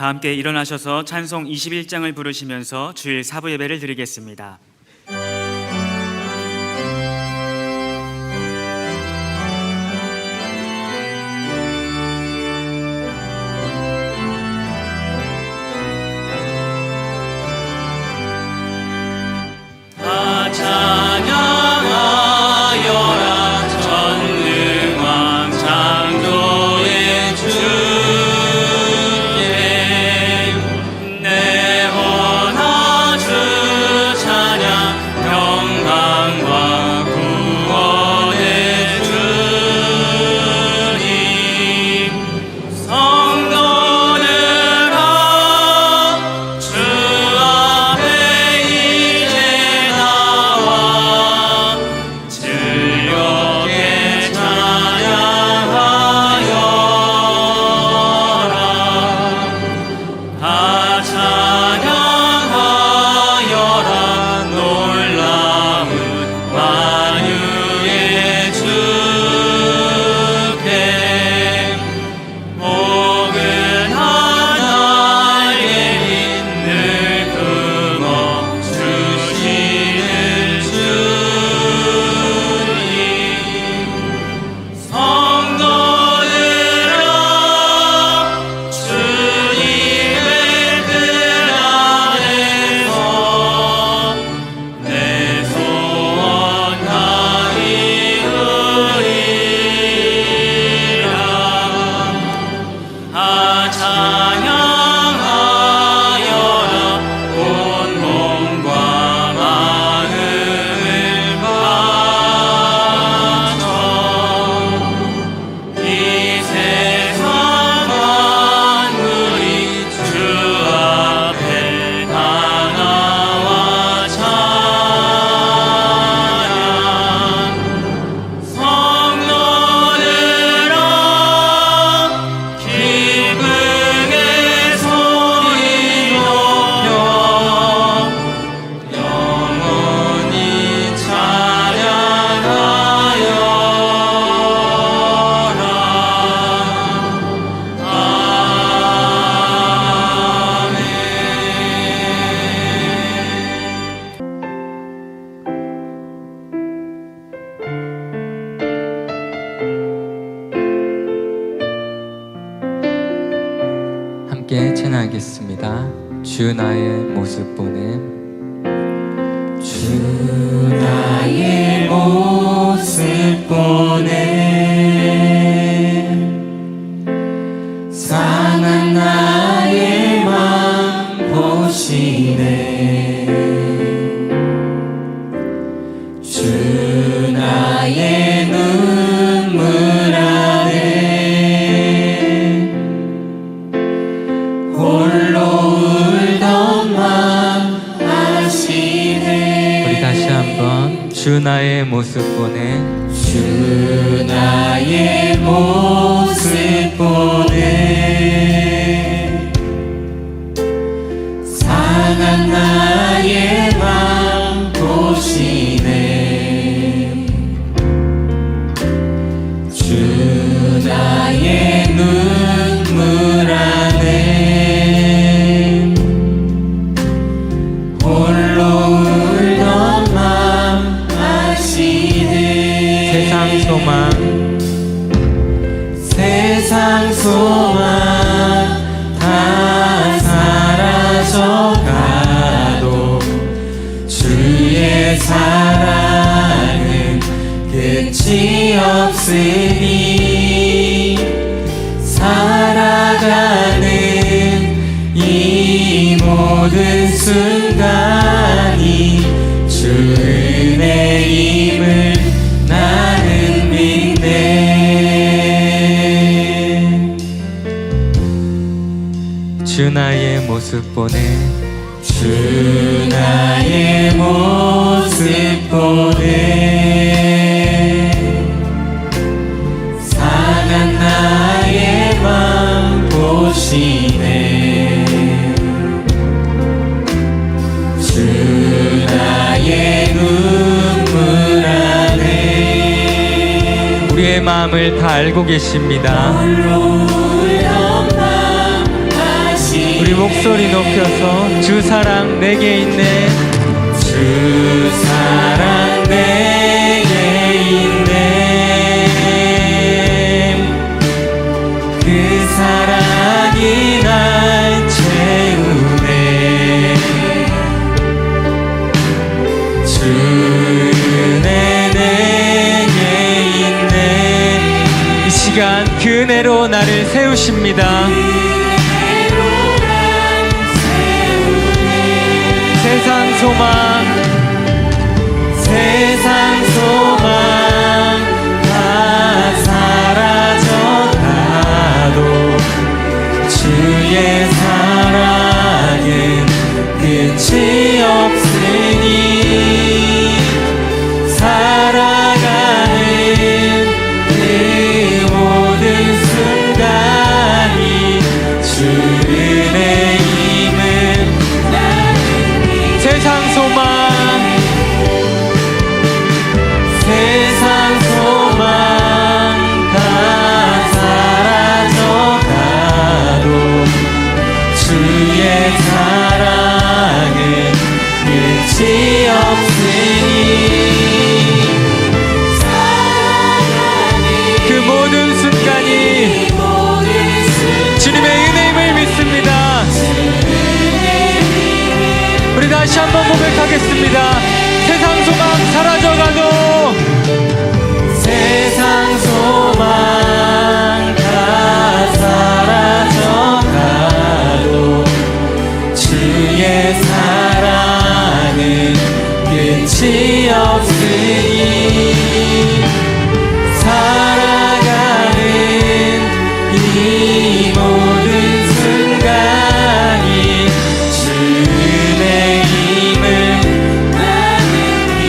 다 함께 일어나셔서 찬송 21장을 부르시면서 주일 사부 예배를 드리겠습니다. 함께 찬양하겠습니다. 주 나의 모습 보는 주 나의 모습 보네 상한 나의 맘 보시네 주 나의 눈물 안에 홀로 울던 맘 아시네. 우리 다시 한번 주 나의 모습 보네 주 나의 모습 보네 상한 나의 맘 보시네 주 나의 눈물 안에 홀로 울던 맘 아시네 세상 소망 다 사라져가도 주의 사랑은 끝이 없으니 살아가는 이 모든 순간이 주 은혜임을 나는 믿네 주 나의 모습 보네 주 나의 모습 보네 상한 나의 맘 보시네 주 나의 눈물 안에 우리의 마음을 다 알고 계십니다 홀로 울던 맘 아시네 우리 목소리 높여서 주 사랑 내게 있네. 주 사랑 내게 있네. 그 사랑이 날 채우네. 주 은혜 내게 있네. 이 시간 그 은혜로 나를 세우십니다. 세상 소망, 세상 소망 다 사라져가도 주의 사랑은 끝이 없으니 살아가는 그 모든 순간이 주 은혜임을 세상 소망, 세상 소망 다 사라져가도 주의 사랑은 끝이 없으니 그 모든 순간이 주님의 은혜임을 믿습니다. 우리 다시 한번 고백하겠습니다. 세상 소망 사라져가도 세상 소망 다 사라져가도 주의 사랑은 끝이 없으니 살아가는 이 모든 순간이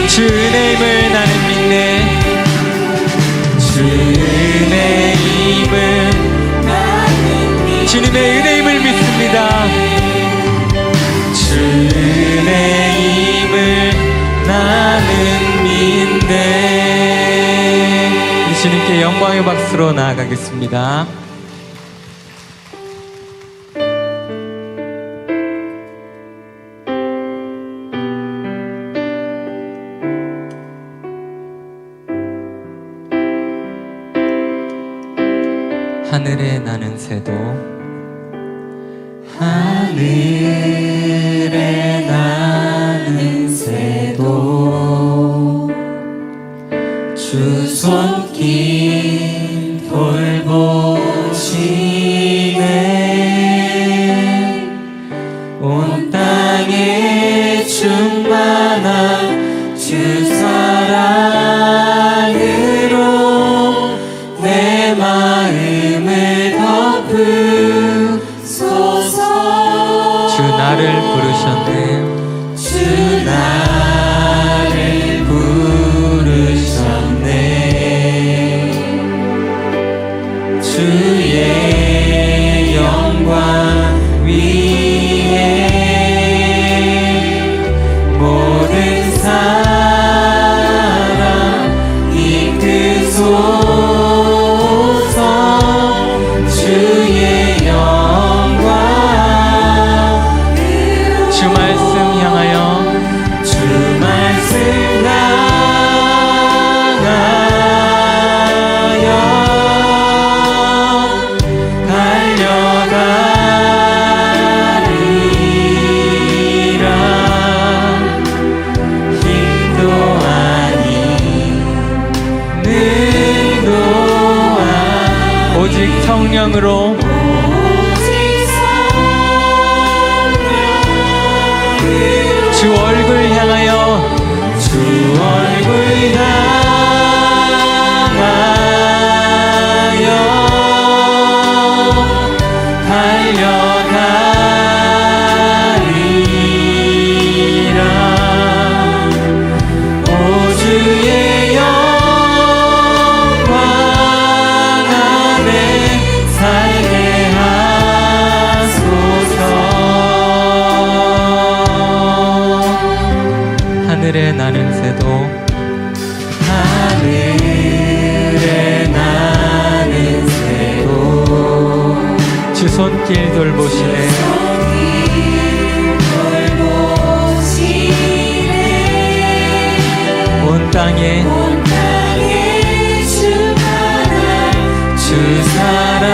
주 은혜임을 나는 믿네. 주 은혜임을 주님의 은혜임을 믿습니다. 주 은혜임을 나는 믿네. 주님께 영광의 박수로 나아가겠습니다. 하늘에 나는 새도 하늘에 나는 새도 주 손길 돌보시네. 온 땅에 충만한 주 사랑으로 내 마음을 덮으소서. 주 나를 부르셨네. 주 나를 부르셨네. 주의 영광 위에 모든 사람 이끄소서. 주의 영광 주 말씀 향하여 주 말씀 향하여 달려가리라. 힘도 아닌 능도 아닌 오직 성령으로 주 얼굴 향하여 주 얼굴 향하여 달려가리라. 오 주의 영광 안에 살게 하소서. 하늘에 나는 새도 하늘에 나는 새도 주 손길 돌보시네. 땅에 주 사랑으로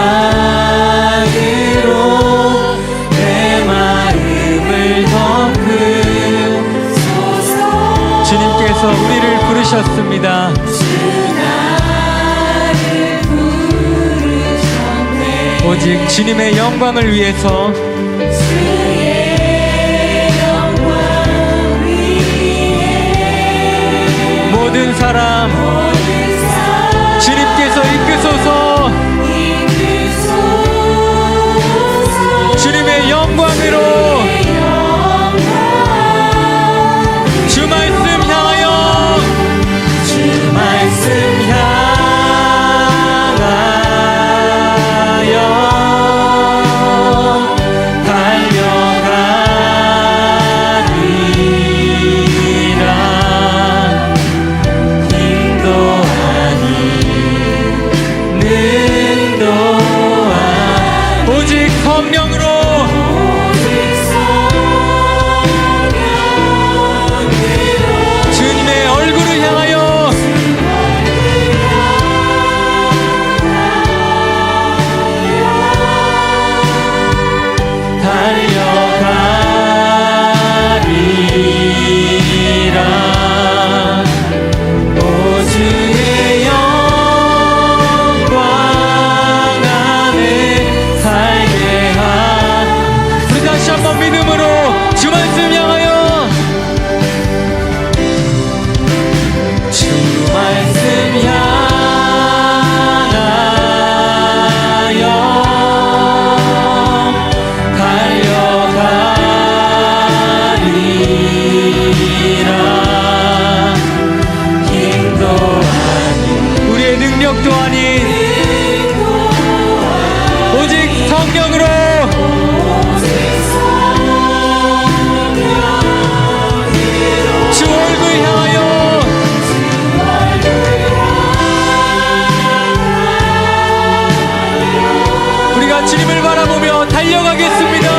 내 마음을 덮으소서. 주님께서 우리를 부르셨습니다. 오직 주님의 영광을 위해서 모든 사람 주님께서 이끄소서. 주님의 영광으로 주 말씀 향하여 주 말씀 향하여 달려가리라. 인도하니 능도하 오직 성령으로 주님의 얼굴을 향하여 달려가리라. 오 주의 영광 안에 살게 하. 우리 다시 한번 믿음으로 주 말씀 향하여 주 말씀 향하여 달려가리라. 인도하니 우리의 능력도 아닌 오직 성령으로 주 얼굴 향하여 우리가 주님을 바라보며 달려가겠습니다.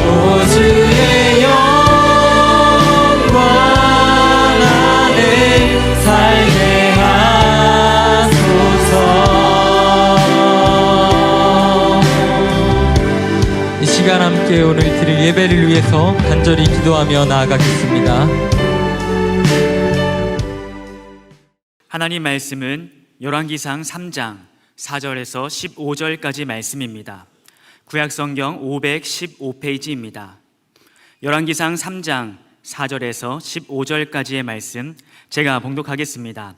오 주의 영광 안에 살게 하소서. 이 시간 함께 오늘 드릴 예배를 위해서 간절히 기도하며 나아가겠습니다. 하나님 말씀은 열왕기상 3장 4절에서 15절까지 말씀입니다. 구약성경 515페이지입니다. 열왕기상 3장 4절에서 15절까지의 말씀 제가 봉독하겠습니다.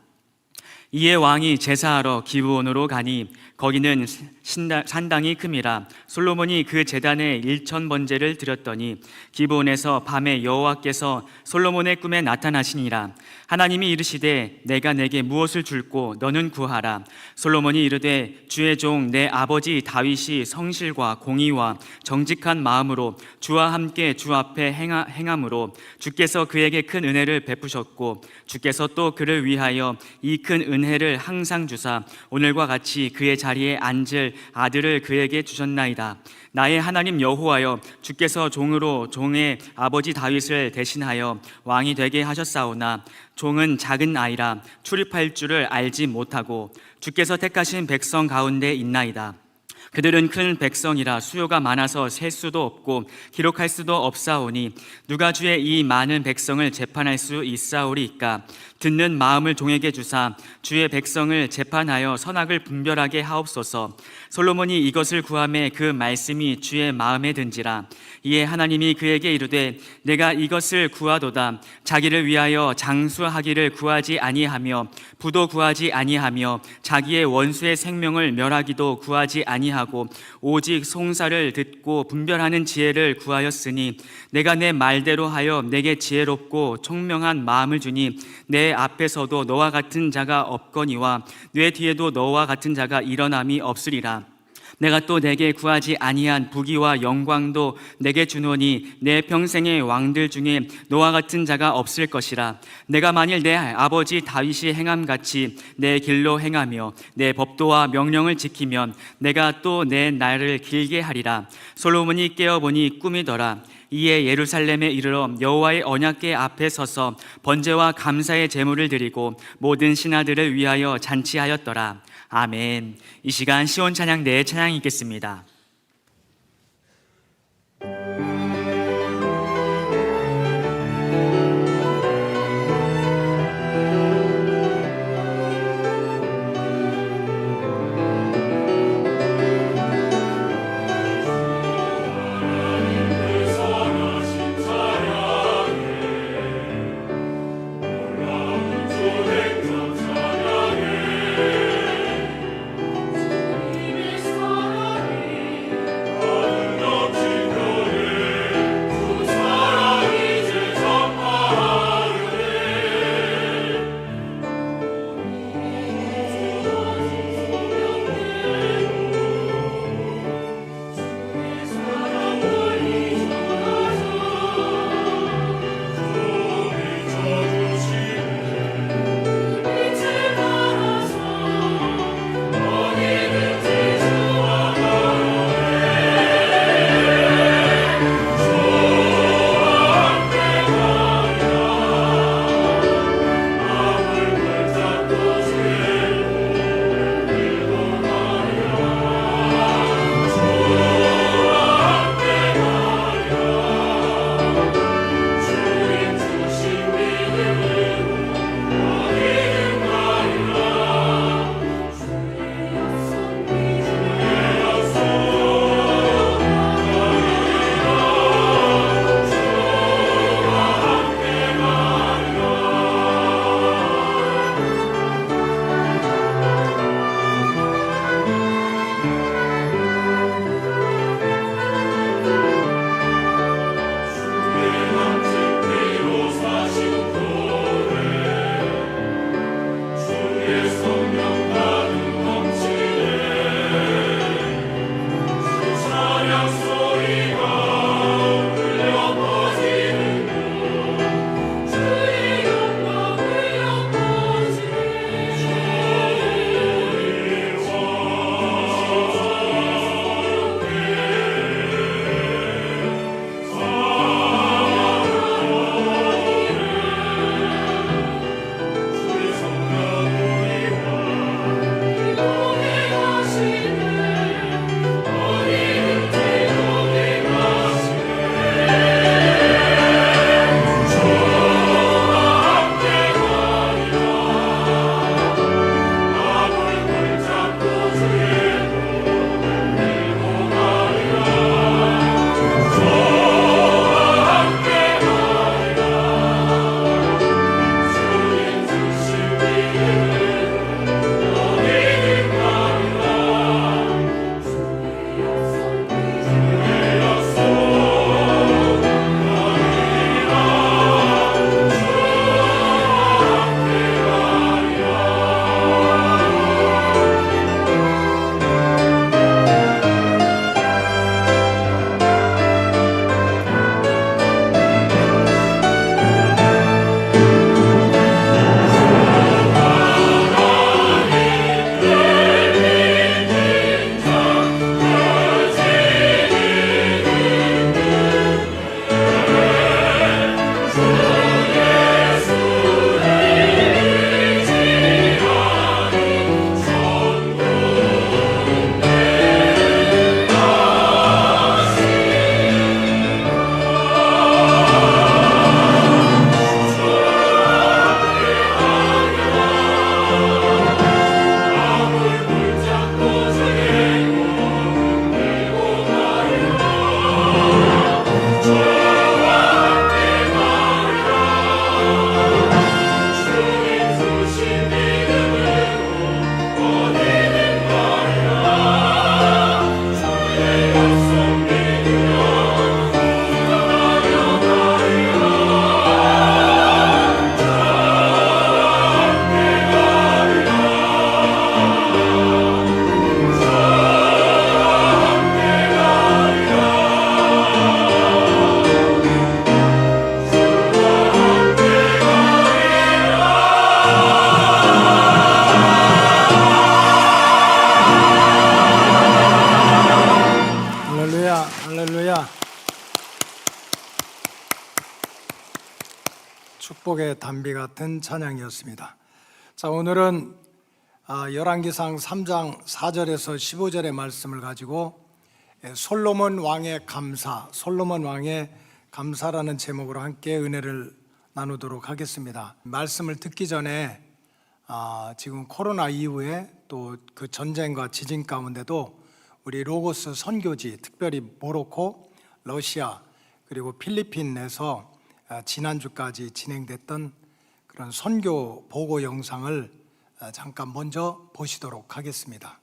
이에 왕이 제사하러 기브온으로 가니 거기는 산당이 큼이라. 솔로몬이 그 제단에 1000번제를 드렸더니 기브온에서 밤에 여호와께서 솔로몬의 꿈에 나타나시니라. 하나님이 이르시되 내가 내게 무엇을 줄꼬 너는 구하라. 솔로몬이 이르되 주의 종 내 아버지 다윗이 성실과 공의와 정직한 마음으로 주와 함께 주 앞에 행함으로 주께서 그에게 큰 은혜를 베푸셨고 주께서 또 그를 위하여 이 큰 은혜를 항상 주사 오늘과 같이 그의 자리에 앉을 아들을 그에게 주셨나이다. 나의 하나님 여호와여, 주께서 종으로 종의 아버지 다윗을 대신하여 왕이 되게 하셨사오나 종은 작은 아이라 출입할 줄을 알지 못하고 주께서 택하신 백성 가운데 있나이다. 그들은 큰 백성이라 수요가 많아서 셀 수도 없고 기록할 수도 없사오니 누가 주의 이 많은 백성을 재판할 수 있사오리이까. 듣는 마음을 종에게 주사 주의 백성을 재판하여 선악을 분별하게 하옵소서. 솔로몬이 이것을 구하매 그 말씀이 주의 마음에 든지라. 이에 하나님이 그에게 이르되 내가 이것을 구하도다. 자기를 위하여 장수하기를 구하지 아니하며 부도 구하지 아니하며 자기의 원수의 생명을 멸하기도 구하지 아니하고 오직 송사를 듣고 분별하는 지혜를 구하였으니 내가 내 말대로 하여 내게 지혜롭고 총명한 마음을 주니 내 앞에서도 너와 같은 자가 없거니와 내 뒤에도 너와 같은 자가 일어남이 없으리라. 내가 또 내게 구하지 아니한 부귀와 영광도 내게 주노니 내 평생의 왕들 중에 너와 같은 자가 없을 것이라. 내가 만일 내 아버지 다윗이 행함같이 내 길로 행하며 내 법도와 명령을 지키면 내가 또 내 날을 길게 하리라. 솔로몬이 깨어보니 꿈이더라. 이에 예루살렘에 이르러 여호와의 언약궤 앞에 서서 번제와 감사의 제물을 드리고 모든 신하들을 위하여 잔치하였더라. 아멘. 이 시간 시온 찬양 내 찬양이 있겠습니다. 주님의 사랑이 축복의 단비 같은 찬양이었습니다. 자, 오늘은 열왕기상 3장 4절에서 15절의 말씀을 가지고 솔로몬 왕의 감사, 솔로몬 왕의 감사라는 제목으로 함께 은혜를 나누도록 하겠습니다. 말씀을 듣기 전에 지금 코로나 이후에 또 그 전쟁과 지진 가운데도 우리 로고스 선교지, 특별히 모로코, 러시아 그리고 필리핀에서 지난주까지 진행됐던 그런 선교 보고 영상을 잠깐 먼저 보시도록 하겠습니다.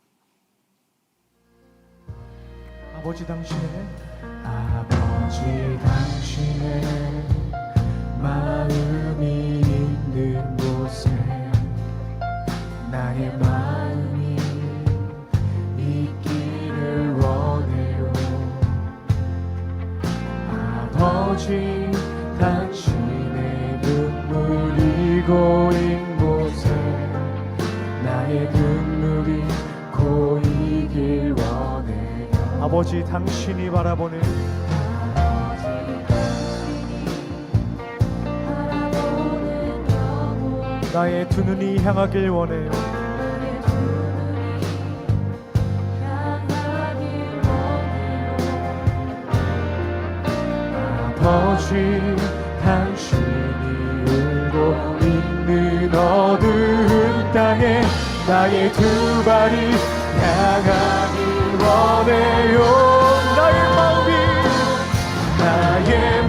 아버지 당신의 마음이 있는 곳에 나의 마음이 있기를 원해요. 아버지 당신의 눈물이 고인 곳에 나의 눈물이 고이길 원해요. 아버지 당신이 바라보는 나의 두 눈이 향하길 원해요. 아버지 당신이 울고 있는 어두운 땅에 나의 두 발이 향하길 원해요. 나의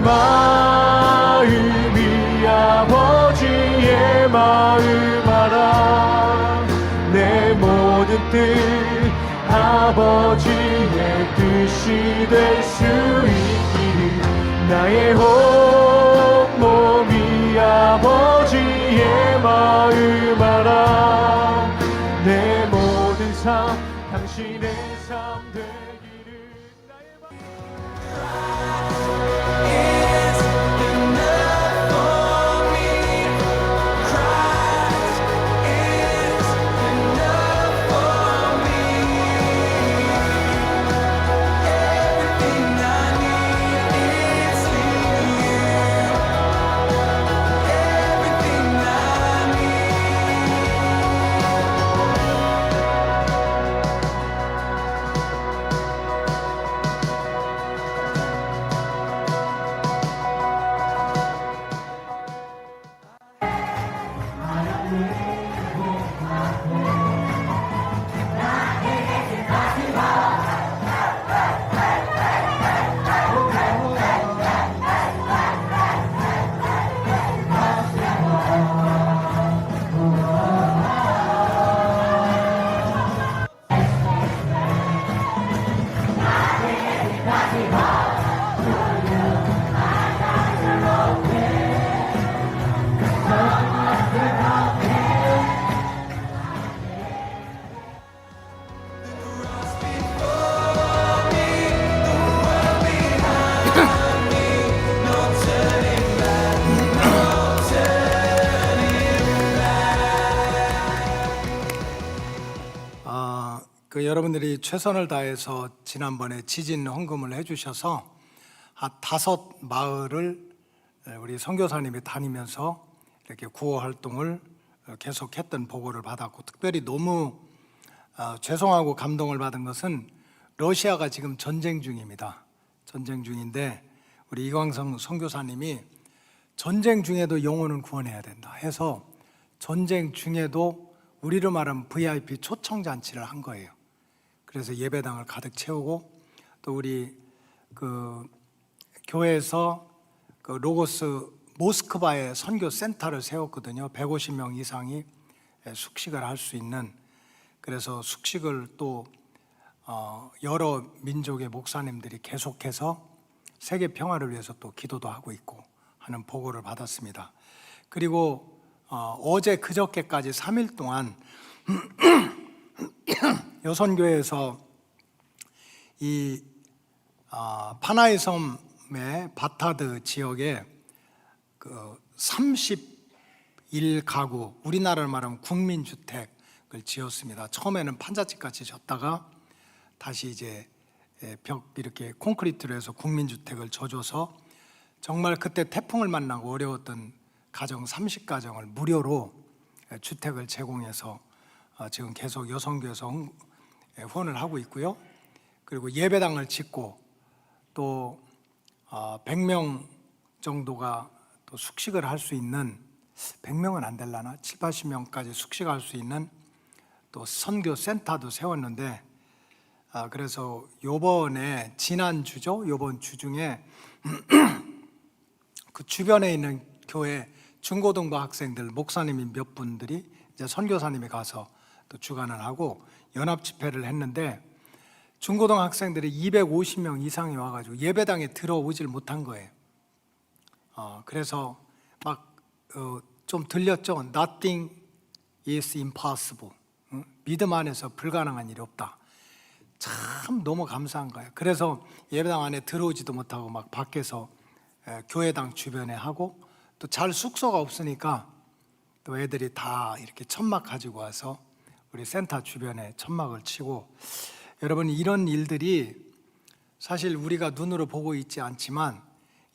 마음이 아버지의 마음 알아. 내 모든 뜻 아버지의 뜻이 될 수 있기를. 나의 온몸이 아버지의 마음 알아. 내 모든 삶 당신의 삶 되기를. 나의 여러분들이 최선을 다해서 지난번에 지진 헌금을 해주셔서 한 5마을을 우리 선교사님이 다니면서 이렇게 구호 활동을 계속했던 보고를 받았고, 특별히 너무 죄송하고 감동을 받은 것은 러시아가 지금 전쟁 중입니다. 전쟁 중인데 우리 이광성 선교사님이 전쟁 중에도 영혼을 구원해야 된다 해서 전쟁 중에도 우리로 말하면 VIP 초청 잔치를 한 거예요. 그래서 예배당을 가득 채우고, 또 우리 그 교회에서 그 로고스 모스크바에 선교 센터를 세웠거든요. 150명 이상이 숙식을 할 수 있는. 그래서 숙식을 또 여러 민족의 목사님들이 계속해서 세계 평화를 위해서 또 기도도 하고 있고 하는 보고를 받았습니다. 그리고 어제 그저께까지 3일 동안 여선교회에서 이 파나이 섬의 바타드 지역에 그 31가구, 우리나라를 말하면 국민주택을 지었습니다. 처음에는 판잣집 같이 졌다가 다시 이제 벽 이렇게 콘크리트로 해서 국민주택을 져줘서 정말 그때 태풍을 만나고 어려웠던 가정 30가정을 무료로 주택을 제공해서 지금 계속 여성교에서 후원을 하고 있고요. 그리고 예배당을 짓고 또 100명 정도가 또 숙식을 할 수 있는, 100명은 안 되려나? 7, 80명까지 숙식할 수 있는 또 선교 센터도 세웠는데, 그래서 요번에 지난주죠, 요번 주 중에 그 주변에 있는 교회 중고등부 학생들 목사님이 몇 분들이 이제 선교사님이 가서 또 주관을 하고 연합 집회를 했는데, 중고등 학생들이 250명 이상이 와가지고 예배당에 들어오질 못한 거예요. 그래서 막 좀 들렸죠. Nothing is impossible. 믿음 안에서 불가능한 일이 없다. 참 너무 감사한 거예요. 그래서 예배당 안에 들어오지도 못하고 막 밖에서 교회당 주변에 하고, 또 잘 숙소가 없으니까 또 애들이 다 이렇게 천막 가지고 와서 우리 센터 주변에 천막을 치고, 여러분 이런 일들이 사실 우리가 눈으로 보고 있지 않지만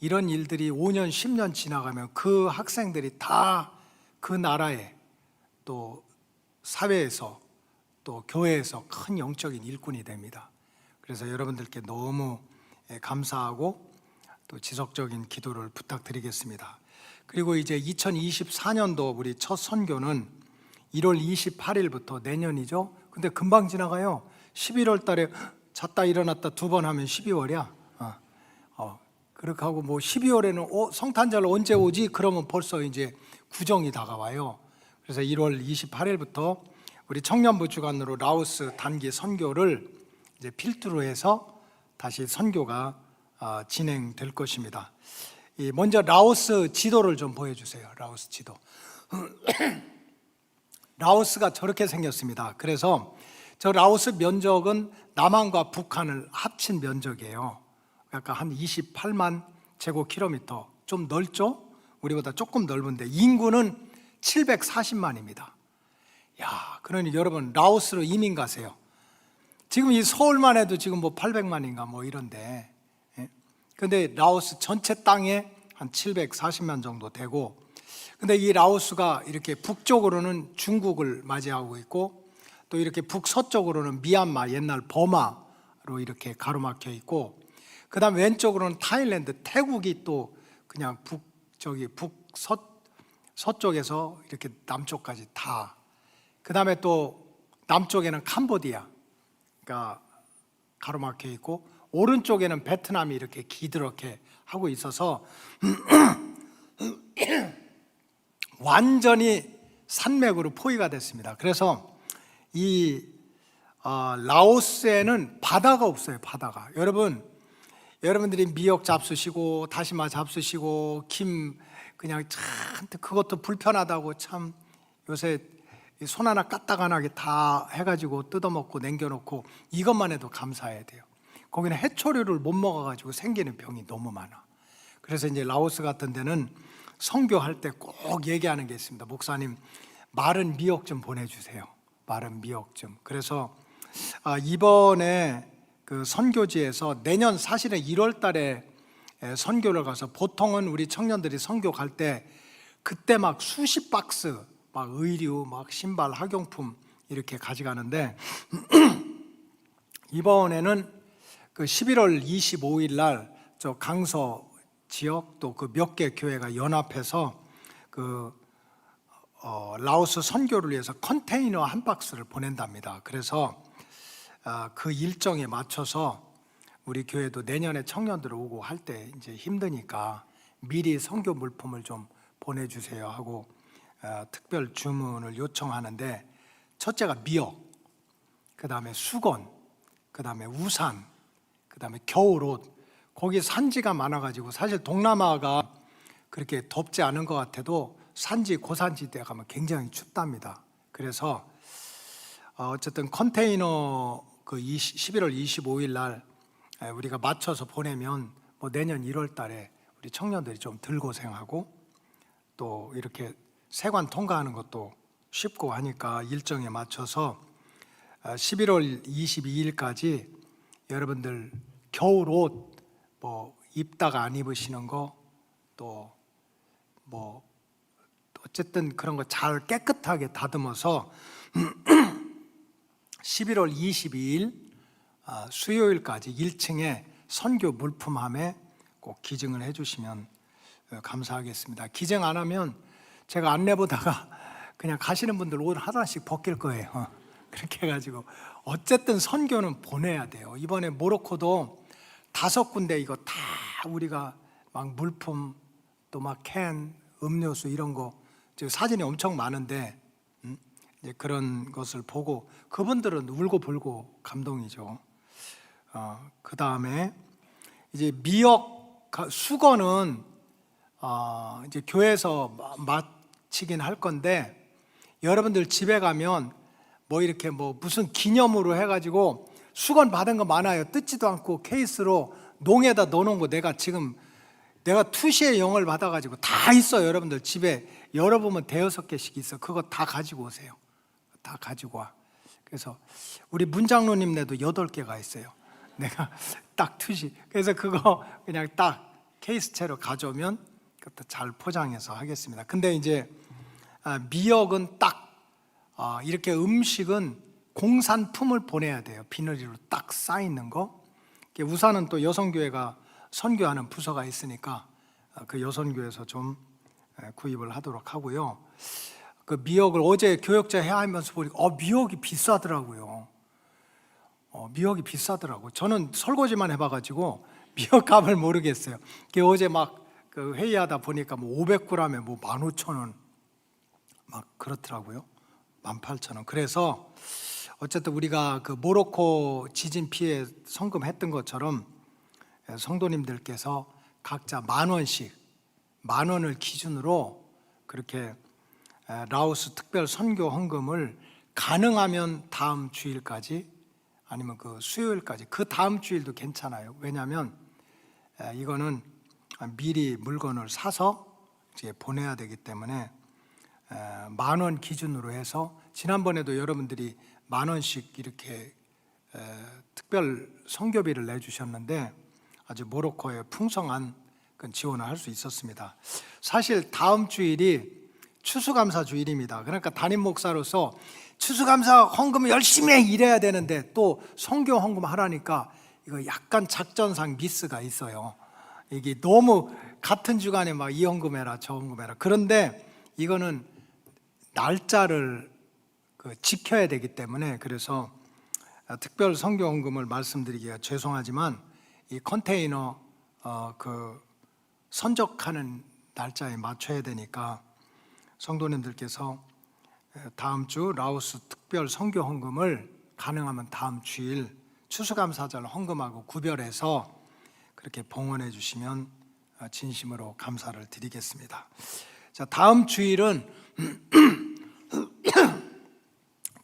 이런 일들이 5년, 10년 지나가면 그 학생들이 다 그 나라에 또 사회에서 또 교회에서 큰 영적인 일꾼이 됩니다. 그래서 여러분들께 너무 감사하고 또 지속적인 기도를 부탁드리겠습니다. 그리고 이제 2024년도 우리 첫 선교는 1월 28일부터 내년이죠. 근데 금방 지나가요. 11월 달에 잤다 일어났다 2번 하면 12월이야. 그렇게 하고 뭐 12월에는 성탄절 언제 오지? 그러면 벌써 이제 구정이 다가와요. 그래서 1월 28일부터 우리 청년부 주관으로 라오스 단기 선교를 이제 필두로 해서 다시 선교가 진행될 것입니다. 먼저 라오스 지도를 좀 보여주세요. 라오스 지도. 라오스가 저렇게 생겼습니다. 그래서 저 라오스 면적은 남한과 북한을 합친 면적이에요. 약간 한 28만 제곱킬로미터, 좀 넓죠? 우리보다 조금 넓은데 인구는 740만입니다. 야, 그러니 여러분 라오스로 이민 가세요. 지금 이 서울만 해도 지금 뭐 800만인가 뭐 이런데, 근데 라오스 전체 땅에 한 740만 정도 되고, 근데 이 라오스가 이렇게 북쪽으로는 중국을 맞이하고 있고, 또 이렇게 북서쪽으로는 미얀마, 옛날 버마로 이렇게 가로막혀 있고, 그 다음 왼쪽으로는 타일랜드, 태국이 또 그냥 북서쪽에서 이렇게 남쪽까지 다, 그 다음에 또 남쪽에는 캄보디아가 가로막혀 있고, 오른쪽에는 베트남이 이렇게 기드럽게 하고 있어서 완전히 산맥으로 포위가 됐습니다. 그래서 이 라오스에는 바다가 없어요. 바다가. 여러분들이 미역 잡수시고 다시마 잡수시고 김 그냥 참 그것도 불편하다고 참 요새 손 하나 까딱하게 다 해가지고 뜯어먹고 남겨놓고 이것만 해도 감사해야 돼요. 거기는 해초류를 못 먹어가지고 생기는 병이 너무 많아. 그래서 이제 라오스 같은 데는 선교할 때 꼭 얘기하는 게 있습니다. 목사님, 마른 미역 좀 보내주세요. 마른 미역 좀. 그래서 이번에 그 선교지에서 내년 사실은 1월 달에 선교를 가서, 보통은 우리 청년들이 선교 갈 때 그때 막 수십 박스 막 의류, 막 신발, 학용품 이렇게 가져가는데 이번에는 그 11월 25일 날 저 강서 지역 또 그 몇 개 교회가 연합해서 그 라오스 선교를 위해서 컨테이너 한 박스를 보낸답니다. 그래서 그 일정에 맞춰서 우리 교회도 내년에 청년들 오고 할 때 이제 힘드니까 미리 선교 물품을 좀 보내주세요 하고 특별 주문을 요청하는데, 첫째가 미역, 그 다음에 수건, 그 다음에 우산, 그 다음에 겨울옷. 거기 산지가 많아가지고 사실 동남아가 그렇게 덥지 않은 것 같아도 산지 고산지대에 가면 굉장히 춥답니다. 그래서 어쨌든 컨테이너 그 11월 25일 날 우리가 맞춰서 보내면 뭐 내년 1월 달에 우리 청년들이 좀 덜 고생하고 또 이렇게 세관 통과하는 것도 쉽고 하니까 일정에 맞춰서 11월 22일까지 여러분들 겨울옷 뭐 입다가 안 입으시는 거, 또 뭐 어쨌든 그런 거 잘 깨끗하게 다듬어서 11월 22일 수요일까지 1층에 선교 물품함에 꼭 기증을 해주시면 감사하겠습니다. 기증 안 하면 제가 안내 보다가 그냥 가시는 분들 옷 하나씩 벗길 거예요. 그렇게 해가지고 어쨌든 선교는 보내야 돼요. 이번에 모로코도 5군데 이거 다 우리가 막 물품 또 막 캔, 음료수 이런 거 지금 사진이 엄청 많은데 이제 그런 것을 보고 그분들은 울고불고 감동이죠. 그 다음에 이제 미역 수거는 이제 교회에서 마치긴 할 건데 여러분들 집에 가면 뭐 이렇게 뭐 무슨 기념으로 해가지고 수건 받은 거 많아요. 뜯지도 않고 케이스로 농에다 넣어놓은 거 내가 2시에 영을 받아가지고 다 있어요. 여러분들 집에 열어보면 5-6개씩 있어. 그거 다 가지고 오세요. 다 가지고 와. 그래서 우리 문장로님네도 8개가 있어요. 내가 딱 2시. 그래서 그거 그냥 딱 케이스채로 가져오면 그것도 잘 포장해서 하겠습니다. 근데 이제 미역은 딱 이렇게 음식은 공산품을 보내야 돼요. 비닐로 딱 쌓이는 거. 우산은 또 여성교회가 선교하는 부서가 있으니까 그 여선교회에서 좀 구입을 하도록 하고요. 그 미역을 어제 교역자 회하면서 보니까 미역이 비싸더라고요. 미역이 비싸더라고요. 저는 설거지만 해봐가지고 미역 값을 모르겠어요. 어제 막 그 회의하다 보니까 뭐 500g에 뭐 15,000원 막 그렇더라고요. 18,000원. 그래서 어쨌든 우리가 그 모로코 지진 피해 성금했던 것처럼 성도님들께서 각자 10,000원씩 10,000원을 기준으로 그렇게 라오스 특별 선교 헌금을 가능하면 다음 주일까지 아니면 그 수요일까지 그 다음 주일도 괜찮아요. 왜냐하면 이거는 미리 물건을 사서 이제 보내야 되기 때문에 10,000원 기준으로 해서 지난번에도 여러분들이 10,000원씩 이렇게 특별 선교비를 내주셨는데 아주 모로코에 풍성한 지원을 할 수 있었습니다. 사실 다음 주일이 추수감사 주일입니다. 그러니까 담임 목사로서 추수감사 헌금을 열심히 일해야 되는데 또 선교 헌금 하라니까 이거 약간 작전상 미스가 있어요. 이게 너무 같은 주간에 막 이 헌금해라 저 헌금해라. 그런데 이거는 날짜를 지켜야 되기 때문에 그래서 특별 선교 헌금을 말씀드리기가 죄송하지만 이 컨테이너 그 선적하는 날짜에 맞춰야 되니까 성도님들께서 다음 주 라오스 특별 선교 헌금을 가능하면 다음 주일 추수감사절 헌금하고 구별해서 그렇게 봉헌해 주시면 진심으로 감사를 드리겠습니다. 자, 다음 주일은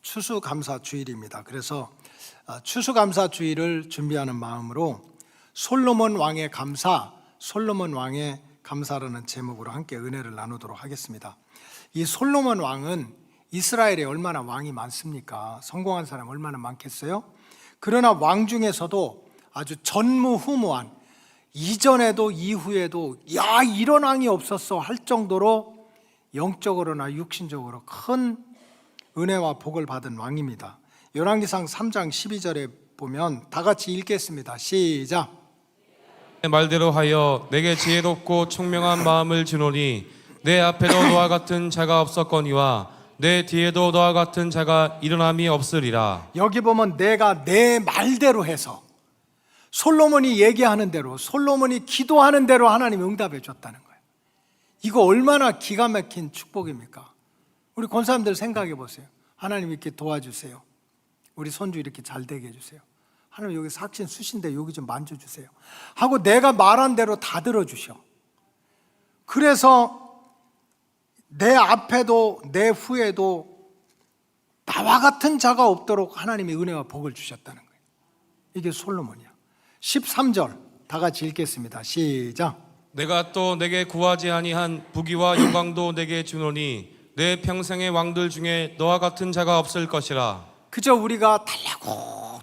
추수감사 주일입니다. 그래서 추수감사 주일을 준비하는 마음으로 솔로몬 왕의 감사, 솔로몬 왕의 감사라는 제목으로 함께 은혜를 나누도록 하겠습니다. 이 솔로몬 왕은 이스라엘에 얼마나 왕이 많습니까? 성공한 사람 얼마나 많겠어요? 그러나 왕 중에서도 아주 전무후무한 이전에도 이후에도 이런 왕이 없었어 할 정도로 영적으로나 육신적으로 큰 은혜와 복을 받은 왕입니다. 열왕기상 3장 12절에 보면 다 같이 읽겠습니다. 시작. 내 말대로 하여 내게 지혜롭고 총명한 마음을 주노니 내 앞에도 너와 같은 자가 없었거니와 내 뒤에도 너와 같은 자가 일어남이 없으리라. 여기 보면 내가 내 말대로 해서 솔로몬이 얘기하는 대로 솔로몬이 기도하는 대로 하나님이 응답해 줬다는 거예요. 이거 얼마나 기가 막힌 축복입니까? 우리 권사님들 생각해 보세요. 하나님 이렇게 도와주세요. 우리 손주 이렇게 잘 되게 해주세요. 하나님 여기 삭신 수신데 여기 좀 만져주세요 하고 내가 말한 대로 다 들어주셔. 그래서 내 앞에도 내 후에도 나와 같은 자가 없도록 하나님이 은혜와 복을 주셨다는 거예요. 이게 솔로몬이야. 13절 다 같이 읽겠습니다. 시작. 내가 또 내게 구하지 아니한 부귀와 영광도 내게 주노니 내 평생의 왕들 중에 너와 같은 자가 없을 것이라. 그저 우리가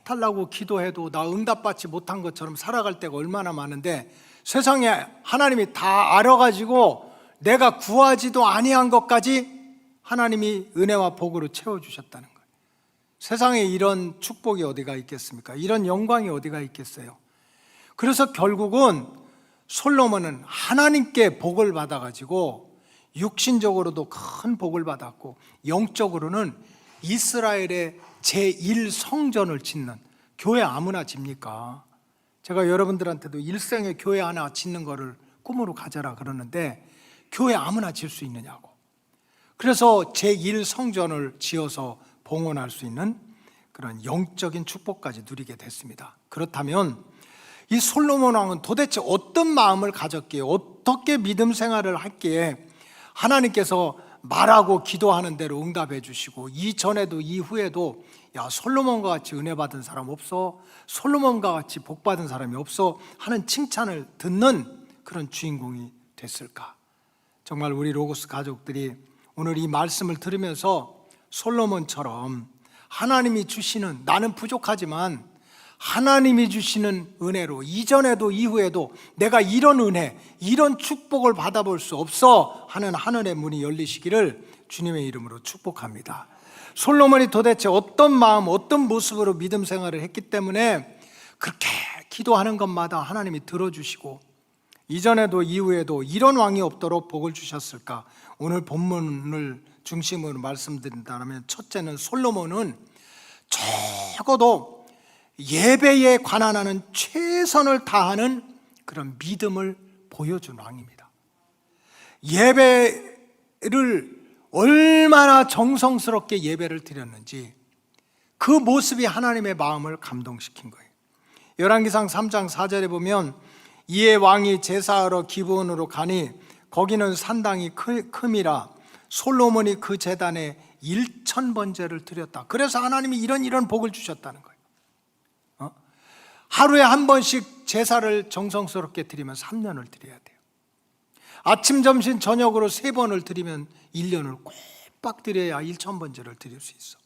달라고 기도해도 나 응답받지 못한 것처럼 살아갈 때가 얼마나 많은데 세상에 하나님이 다 알아가지고 내가 구하지도 아니한 것까지 하나님이 은혜와 복으로 채워주셨다는 거예요. 세상에 이런 축복이 어디가 있겠습니까? 이런 영광이 어디가 있겠어요? 그래서 결국은 솔로몬은 하나님께 복을 받아가지고 육신적으로도 큰 복을 받았고 영적으로는 이스라엘의 제1성전을 짓는, 교회 아무나 집니까? 제가 여러분들한테도 일생에 교회 하나 짓는 거를 꿈으로 가져라 그러는데 교회 아무나 질 수 있느냐고. 그래서 제1성전을 지어서 봉헌할 수 있는 그런 영적인 축복까지 누리게 됐습니다. 그렇다면 이 솔로몬 왕은 도대체 어떤 마음을 가졌기에, 어떻게 믿음 생활을 했기에 하나님께서 말하고 기도하는 대로 응답해 주시고 이전에도 이후에도 야, 솔로몬과 같이 은혜 받은 사람 없어, 솔로몬과 같이 복 받은 사람이 없어 하는 칭찬을 듣는 그런 주인공이 됐을까? 정말 우리 로고스 가족들이 오늘 이 말씀을 들으면서 솔로몬처럼 하나님이 주시는, 나는 부족하지만 하나님이 주시는 은혜로 이전에도 이후에도 내가 이런 은혜, 이런 축복을 받아볼 수 없어 하는 하늘의 문이 열리시기를 주님의 이름으로 축복합니다. 솔로몬이 도대체 어떤 마음, 어떤 모습으로 믿음 생활을 했기 때문에 그렇게 기도하는 것마다 하나님이 들어주시고 이전에도 이후에도 이런 왕이 없도록 복을 주셨을까? 오늘 본문을 중심으로 말씀드린다면 첫째는 솔로몬은 적어도 예배에 관한하는 최선을 다하는 그런 믿음을 보여준 왕입니다. 예배를 얼마나 정성스럽게 예배를 드렸는지 그 모습이 하나님의 마음을 감동시킨 거예요. 열왕기상 3장 4절에 보면 이에 왕이 제사하러 기브온으로 가니 거기는 산당이 큼이라 솔로몬이 그 제단에 1,000번제를 드렸다. 그래서 하나님이 이런 복을 주셨다는 거예요. 하루에 한 번씩 제사를 정성스럽게 드리면 3년을 드려야 돼요. 아침, 점심, 저녁으로 3번을 드리면 1년을 꽉 드려야 1,000번제를 드릴 수 있어.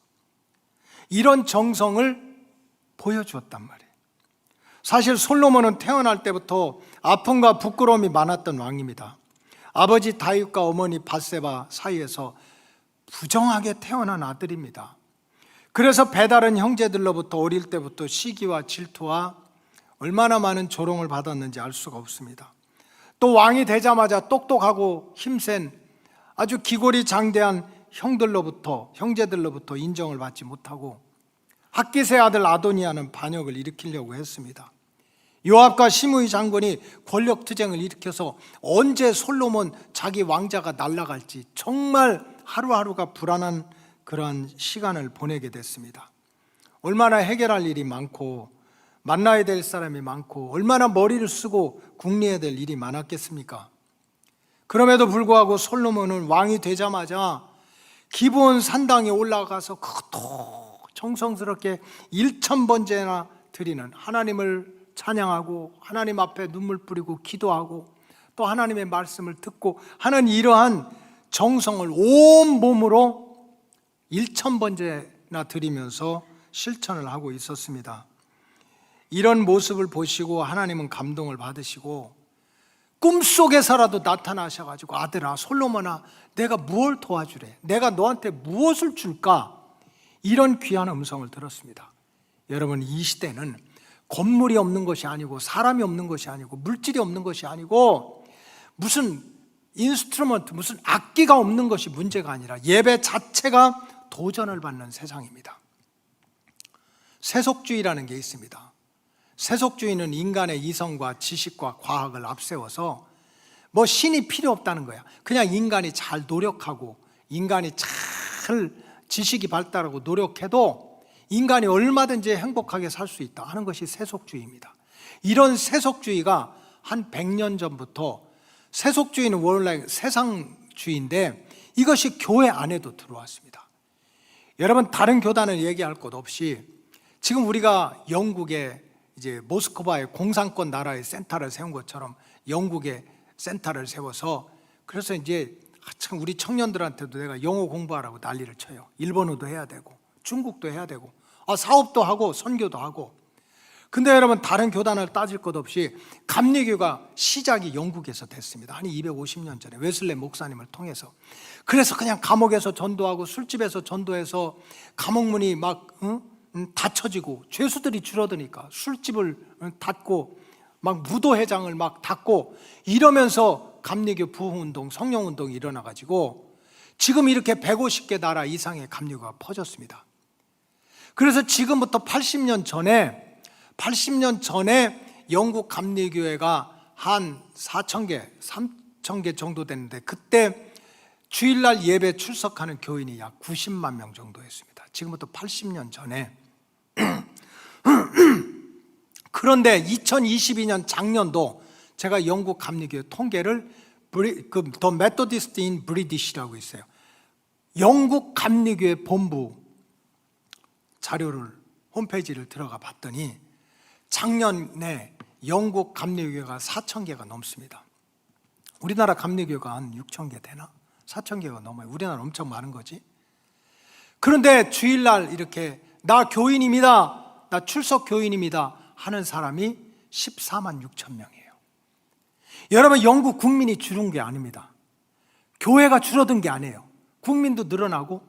이런 정성을 보여주었단 말이에요. 사실 솔로몬은 태어날 때부터 아픔과 부끄러움이 많았던 왕입니다. 아버지 다윗과 어머니 밧세바 사이에서 부정하게 태어난 아들입니다. 그래서 배다른 형제들로부터 어릴 때부터 시기와 질투와 얼마나 많은 조롱을 받았는지 알 수가 없습니다. 또 왕이 되자마자 똑똑하고 힘센 아주 기골이 장대한 형제들로부터 인정을 받지 못하고 학깃의 아들 아도니아는 반역을 일으키려고 했습니다. 요압과 시므이 장군이 권력 투쟁을 일으켜서 언제 솔로몬 자기 왕자가 날아갈지 정말 하루하루가 불안한 그러한 시간을 보내게 됐습니다. 얼마나 해결할 일이 많고 만나야 될 사람이 많고 얼마나 머리를 쓰고 궁리해야 될 일이 많았겠습니까? 그럼에도 불구하고 솔로몬은 왕이 되자마자 기브온 산당에 올라가서 그토록 정성스럽게 1,000번제나 드리는, 하나님을 찬양하고 하나님 앞에 눈물 뿌리고 기도하고 또 하나님의 말씀을 듣고 하는 이러한 정성을 온 몸으로 1,000번제나 드리면서 실천을 하고 있었습니다. 이런 모습을 보시고 하나님은 감동을 받으시고 꿈속에서라도 나타나셔가지고 아들아, 솔로몬아, 내가 무엇을 도와주래? 내가 너한테 무엇을 줄까? 이런 귀한 음성을 들었습니다. 여러분, 이 시대는 건물이 없는 것이 아니고 사람이 없는 것이 아니고 물질이 없는 것이 아니고 무슨 인스트루먼트, 무슨 악기가 없는 것이 문제가 아니라 예배 자체가 도전을 받는 세상입니다. 세속주의라는 게 있습니다. 세속주의는 인간의 이성과 지식과 과학을 앞세워서 뭐 신이 필요 없다는 거야. 그냥 인간이 잘 노력하고 인간이 잘 지식이 발달하고 노력해도 인간이 얼마든지 행복하게 살 수 있다 하는 것이 세속주의입니다. 이런 세속주의가 한 100년 전부터, 세속주의는 원래 세상주의인데 이것이 교회 안에도 들어왔습니다. 여러분, 다른 교단을 얘기할 것 없이 지금 우리가 영국에 이제 모스크바의 공산권 나라의 센터를 세운 것처럼 영국의 센터를 세워서, 그래서 이제 참 우리 청년들한테도 내가 영어 공부하라고 난리를 쳐요. 일본어도 해야 되고 중국도 해야 되고 사업도 하고 선교도 하고. 근데 여러분, 다른 교단을 따질 것 없이 감리교가 시작이 영국에서 됐습니다. 한 250년 전에 웨슬레 목사님을 통해서. 그래서 그냥 감옥에서 전도하고 술집에서 전도해서 감옥문이 막 닫혀지고 죄수들이 줄어드니까 술집을 닫고 막 무도회장을 막 닫고 이러면서 감리교 부흥운동, 성령운동이 일어나가지고 지금 이렇게 150개 나라 이상의 감리교가 퍼졌습니다. 그래서 지금부터 80년 전에 영국 감리교회가 한 4,000개, 3,000개 정도 됐는데 그때 주일날 예배 출석하는 교인이 약 90만 명 정도였습니다. 지금부터 80년 전에. 그런데 2022년 작년도 제가 영국 감리교회 통계를 The Methodist in British라고 있어요. 영국 감리교회 본부 자료를 홈페이지를 들어가 봤더니 작년에 영국 감리교회가 4,000개가 넘습니다. 우리나라 감리교회가 한 6,000개 되나? 4,000개가 넘어요. 우리나라 엄청 많은 거지. 그런데 주일날 이렇게 나 교인입니다, 나 출석 교인입니다 하는 사람이 14만 6천 명이에요. 여러분, 영국 국민이 줄은 게 아닙니다. 교회가 줄어든 게 아니에요. 국민도 늘어나고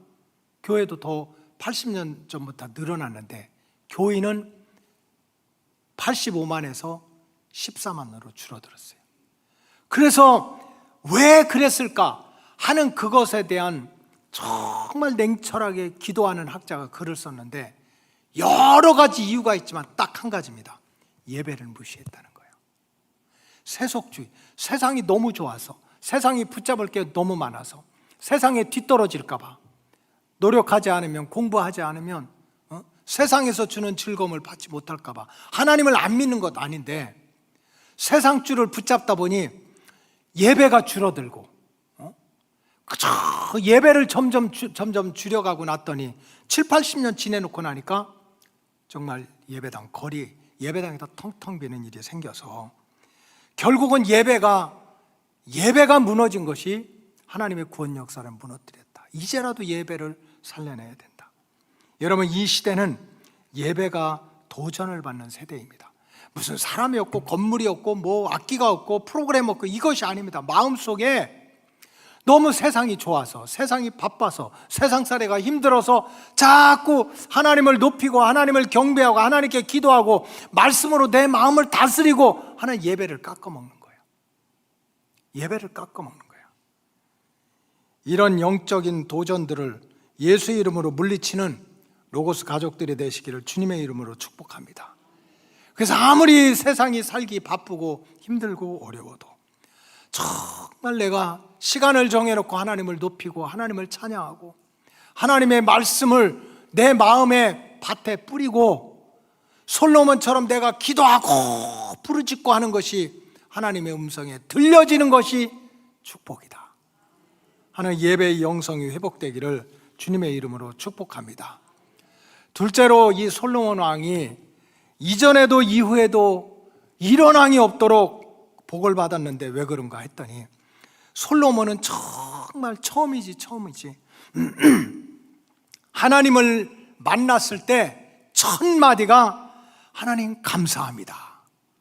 교회도 더 80년 전부터 늘어났는데 교인은 85만에서 14만으로 줄어들었어요. 그래서 왜 그랬을까 하는 그것에 대한 정말 냉철하게 기도하는 학자가 글을 썼는데 여러 가지 이유가 있지만 딱 한 가지입니다. 예배를 무시했다는 거예요. 세속주의, 세상이 너무 좋아서, 세상이 붙잡을 게 너무 많아서, 세상에 뒤떨어질까 봐, 노력하지 않으면, 공부하지 않으면 세상에서 주는 즐거움을 받지 못할까 봐 하나님을 안 믿는 것 아닌데 세상 줄을 붙잡다 보니 예배가 줄어들고 예배를 점점 줄여가고 났더니 7, 80년 지내놓고 나니까 정말 예배당이 다 텅텅 비는 일이 생겨서 결국은 예배가 무너진 것이 하나님의 구원 역사를 무너뜨렸다. 이제라도 예배를 살려내야 된다. 여러분, 이 시대는 예배가 도전을 받는 세대입니다. 무슨 사람이 없고 건물이 없고 뭐 악기가 없고 프로그램 없고 이것이 아닙니다. 마음속에 너무 세상이 좋아서, 세상이 바빠서, 세상살이가 힘들어서 자꾸 하나님을 높이고 하나님을 경배하고 하나님께 기도하고 말씀으로 내 마음을 다스리고 하는 예배를 깎아먹는 거예요. 예배를 깎아먹는 거예요. 이런 영적인 도전들을 예수의 이름으로 물리치는 로고스 가족들이 되시기를 주님의 이름으로 축복합니다. 그래서 아무리 세상이 살기 바쁘고 힘들고 어려워도 정말 내가 시간을 정해놓고 하나님을 높이고 하나님을 찬양하고 하나님의 말씀을 내 마음의 밭에 뿌리고 솔로몬처럼 내가 기도하고 부르짖고 하는 것이 하나님의 음성에 들려지는 것이 축복이다 하는 예배의 영성이 회복되기를 주님의 이름으로 축복합니다. 둘째로, 이 솔로몬 왕이 이전에도 이후에도 이런 왕이 없도록 복을 받았는데 왜 그런가 했더니 솔로몬은 정말 처음이지 하나님을 만났을 때 첫 마디가 하나님 감사합니다,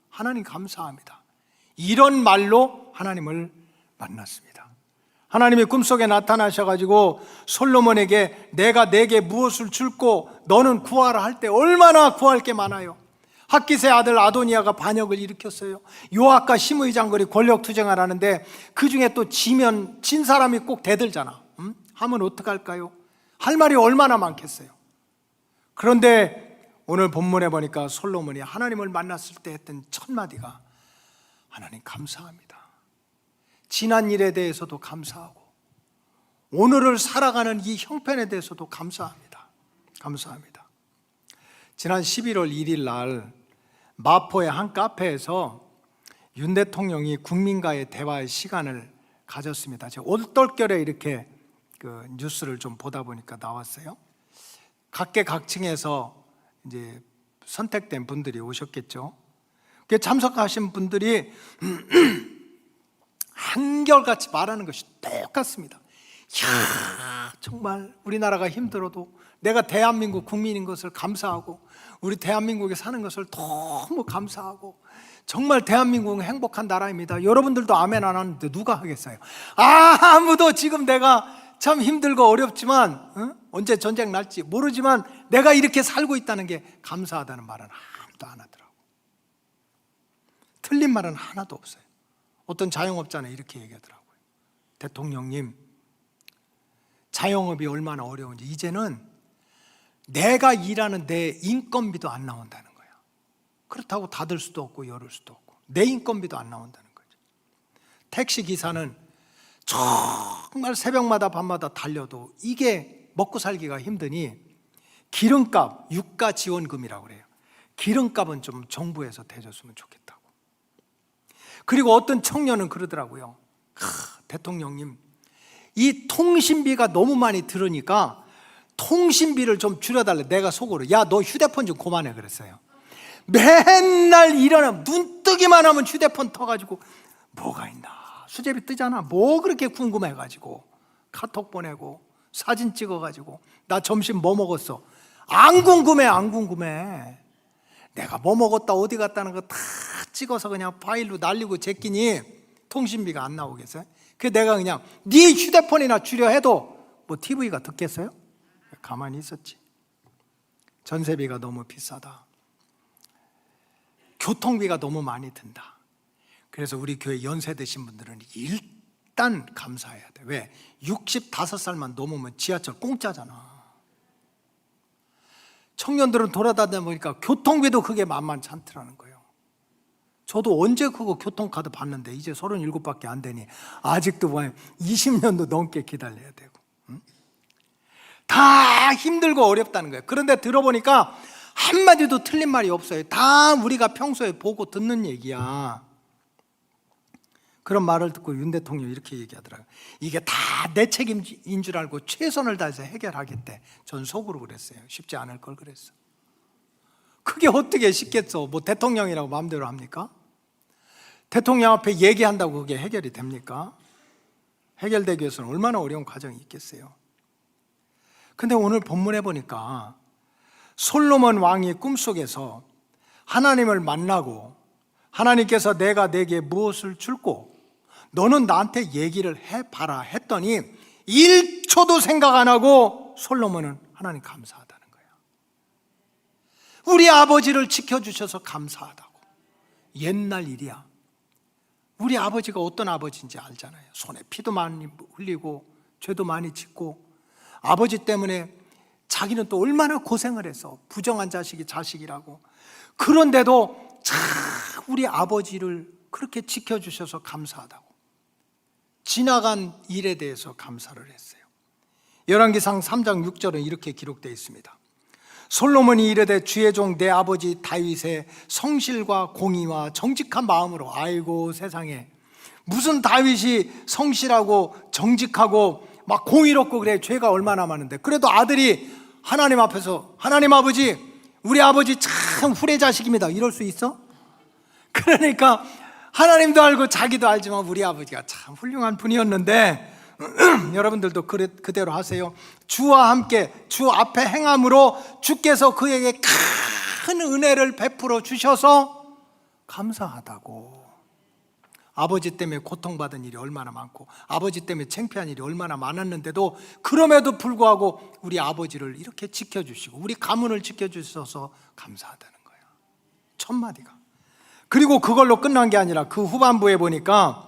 하나님 감사합니다, 이런 말로 하나님을 만났습니다. 하나님이 꿈속에 나타나셔가지고 솔로몬에게 내가 내게 무엇을 줄고 너는 구하라 할 때 얼마나 구할 게 많아요. 핫깃의 아들 아도니아가 반역을 일으켰어요. 요압과 시므이 장군이 권력투쟁을 하는데 그 중에 또 진 사람이 꼭 대들잖아. 하면 어떡할까요? 할 말이 얼마나 많겠어요. 그런데 오늘 본문에 보니까 솔로몬이 하나님을 만났을 때 했던 첫 마디가 하나님 감사합니다. 지난 일에 대해서도 감사하고 오늘을 살아가는 이 형편에 대해서도 감사합니다. 감사합니다. 지난 11월 1일 날 마포의 한 카페에서 윤 대통령이 국민과의 대화의 시간을 가졌습니다. 제가 얼떨결에 이렇게 그 뉴스를 좀 보다 보니까 나왔어요. 각계각층에서 이제 선택된 분들이 오셨겠죠. 그 참석하신 분들이 한결같이 말하는 것이 똑같습니다. 정말 우리나라가 힘들어도 내가 대한민국 국민인 것을 감사하고 우리 대한민국에 사는 것을 너무 감사하고 정말 대한민국은 행복한 나라입니다. 여러분들도 아멘 안 하는데 누가 하겠어요? 아무도. 지금 내가 참 힘들고 어렵지만 언제 전쟁 날지 모르지만 내가 이렇게 살고 있다는 게 감사하다는 말은 아무도 안 하더라고. 틀린 말은 하나도 없어요. 어떤 자영업자는 이렇게 얘기하더라고요. 대통령님, 자영업이 얼마나 어려운지 이제는 내가 일하는 내 인건비도 안 나온다는 거야. 그렇다고 닫을 수도 없고 열을 수도 없고 내 인건비도 안 나온다는 거죠. 택시 기사는 정말 새벽마다 밤마다 달려도 이게 먹고 살기가 힘드니 기름값, 유가 지원금이라고 그래요. 기름값은 좀 정부에서 대줬으면 좋겠다고. 그리고 어떤 청년은 그러더라고요. 대통령님, 이 통신비가 너무 많이 들으니까 통신비를 좀 줄여달래. 내가 속으로 야, 너 휴대폰 좀 그만해 그랬어요. 맨날 일어나면 눈 뜨기만 하면 휴대폰 터가지고 뭐가 있나, 수제비 뜨잖아, 뭐 그렇게 궁금해가지고 카톡 보내고 사진 찍어가지고 나 점심 뭐 먹었어, 안 궁금해. 내가 뭐 먹었다 어디 갔다는 거 다 찍어서 그냥 파일로 날리고 제끼니 통신비가 안 나오겠어요? 그래서 내가 그냥 네 휴대폰이나 줄여 해도 뭐 TV가 듣겠어요? 가만히 있었지. 전세비가 너무 비싸다, 교통비가 너무 많이 든다. 그래서 우리 교회 연세 드신 분들은 일단 감사해야 돼. 왜? 65살만 넘으면 지하철 공짜잖아. 청년들은 돌아다니다 보니까 교통비도 그게 만만치 않더라는 거예요. 저도 언제 그거 교통카드 받는데 이제 37밖에 안 되니 아직도 20년도 넘게 기다려야 되고, 다 힘들고 어렵다는 거예요. 그런데 들어보니까 한마디도 틀린 말이 없어요. 다 우리가 평소에 보고 듣는 얘기야. 그런 말을 듣고 윤 대통령이 이렇게 얘기하더라고요. 이게 다 내 책임인 줄 알고 최선을 다해서 해결하겠대. 전 속으로 그랬어요. 쉽지 않을 걸 그랬어. 그게 어떻게 쉽겠어? 뭐 대통령이라고 마음대로 합니까? 대통령 앞에 얘기한다고 그게 해결이 됩니까? 해결되기 위해서는 얼마나 어려운 과정이 있겠어요. 근데 오늘 본문에 보니까 솔로몬 왕이 꿈속에서 하나님을 만나고 하나님께서 내가 내게 무엇을 줄고 너는 나한테 얘기를 해봐라 했더니 1초도 생각 안 하고 솔로몬은 하나님 감사하다는 거예요. 우리 아버지를 지켜주셔서 감사하다고. 옛날 일이야. 우리 아버지가 어떤 아버지인지 알잖아요. 손에 피도 많이 흘리고 죄도 많이 짓고 아버지 때문에 자기는 또 얼마나 고생을 해서 부정한 자식이 자식이라고. 그런데도 참 우리 아버지를 그렇게 지켜주셔서 감사하다고. 지나간 일에 대해서 감사를 했어요. 열왕기상 3장 6절은 이렇게 기록되어 있습니다. 솔로몬이 이르되 주의 종 내 아버지 다윗의 성실과 공의와 정직한 마음으로. 아이고 세상에, 무슨 다윗이 성실하고 정직하고 막 공의롭고 그래. 죄가 얼마나 많은데. 그래도 아들이 하나님 앞에서 하나님 아버지, 우리 아버지 참 후레 자식입니다 이럴 수 있어? 그러니까 하나님도 알고 자기도 알지만 우리 아버지가 참 훌륭한 분이었는데 여러분들도 그대로 하세요. 주와 함께 주 앞에 행함으로 주께서 그에게 큰 은혜를 베풀어 주셔서 감사하다고. 아버지 때문에 고통받은 일이 얼마나 많고 아버지 때문에 창피한 일이 얼마나 많았는데도 그럼에도 불구하고 우리 아버지를 이렇게 지켜주시고 우리 가문을 지켜주셔서 감사하다는 거예요. 첫 마디가. 그리고 그걸로 끝난 게 아니라 그 후반부에 보니까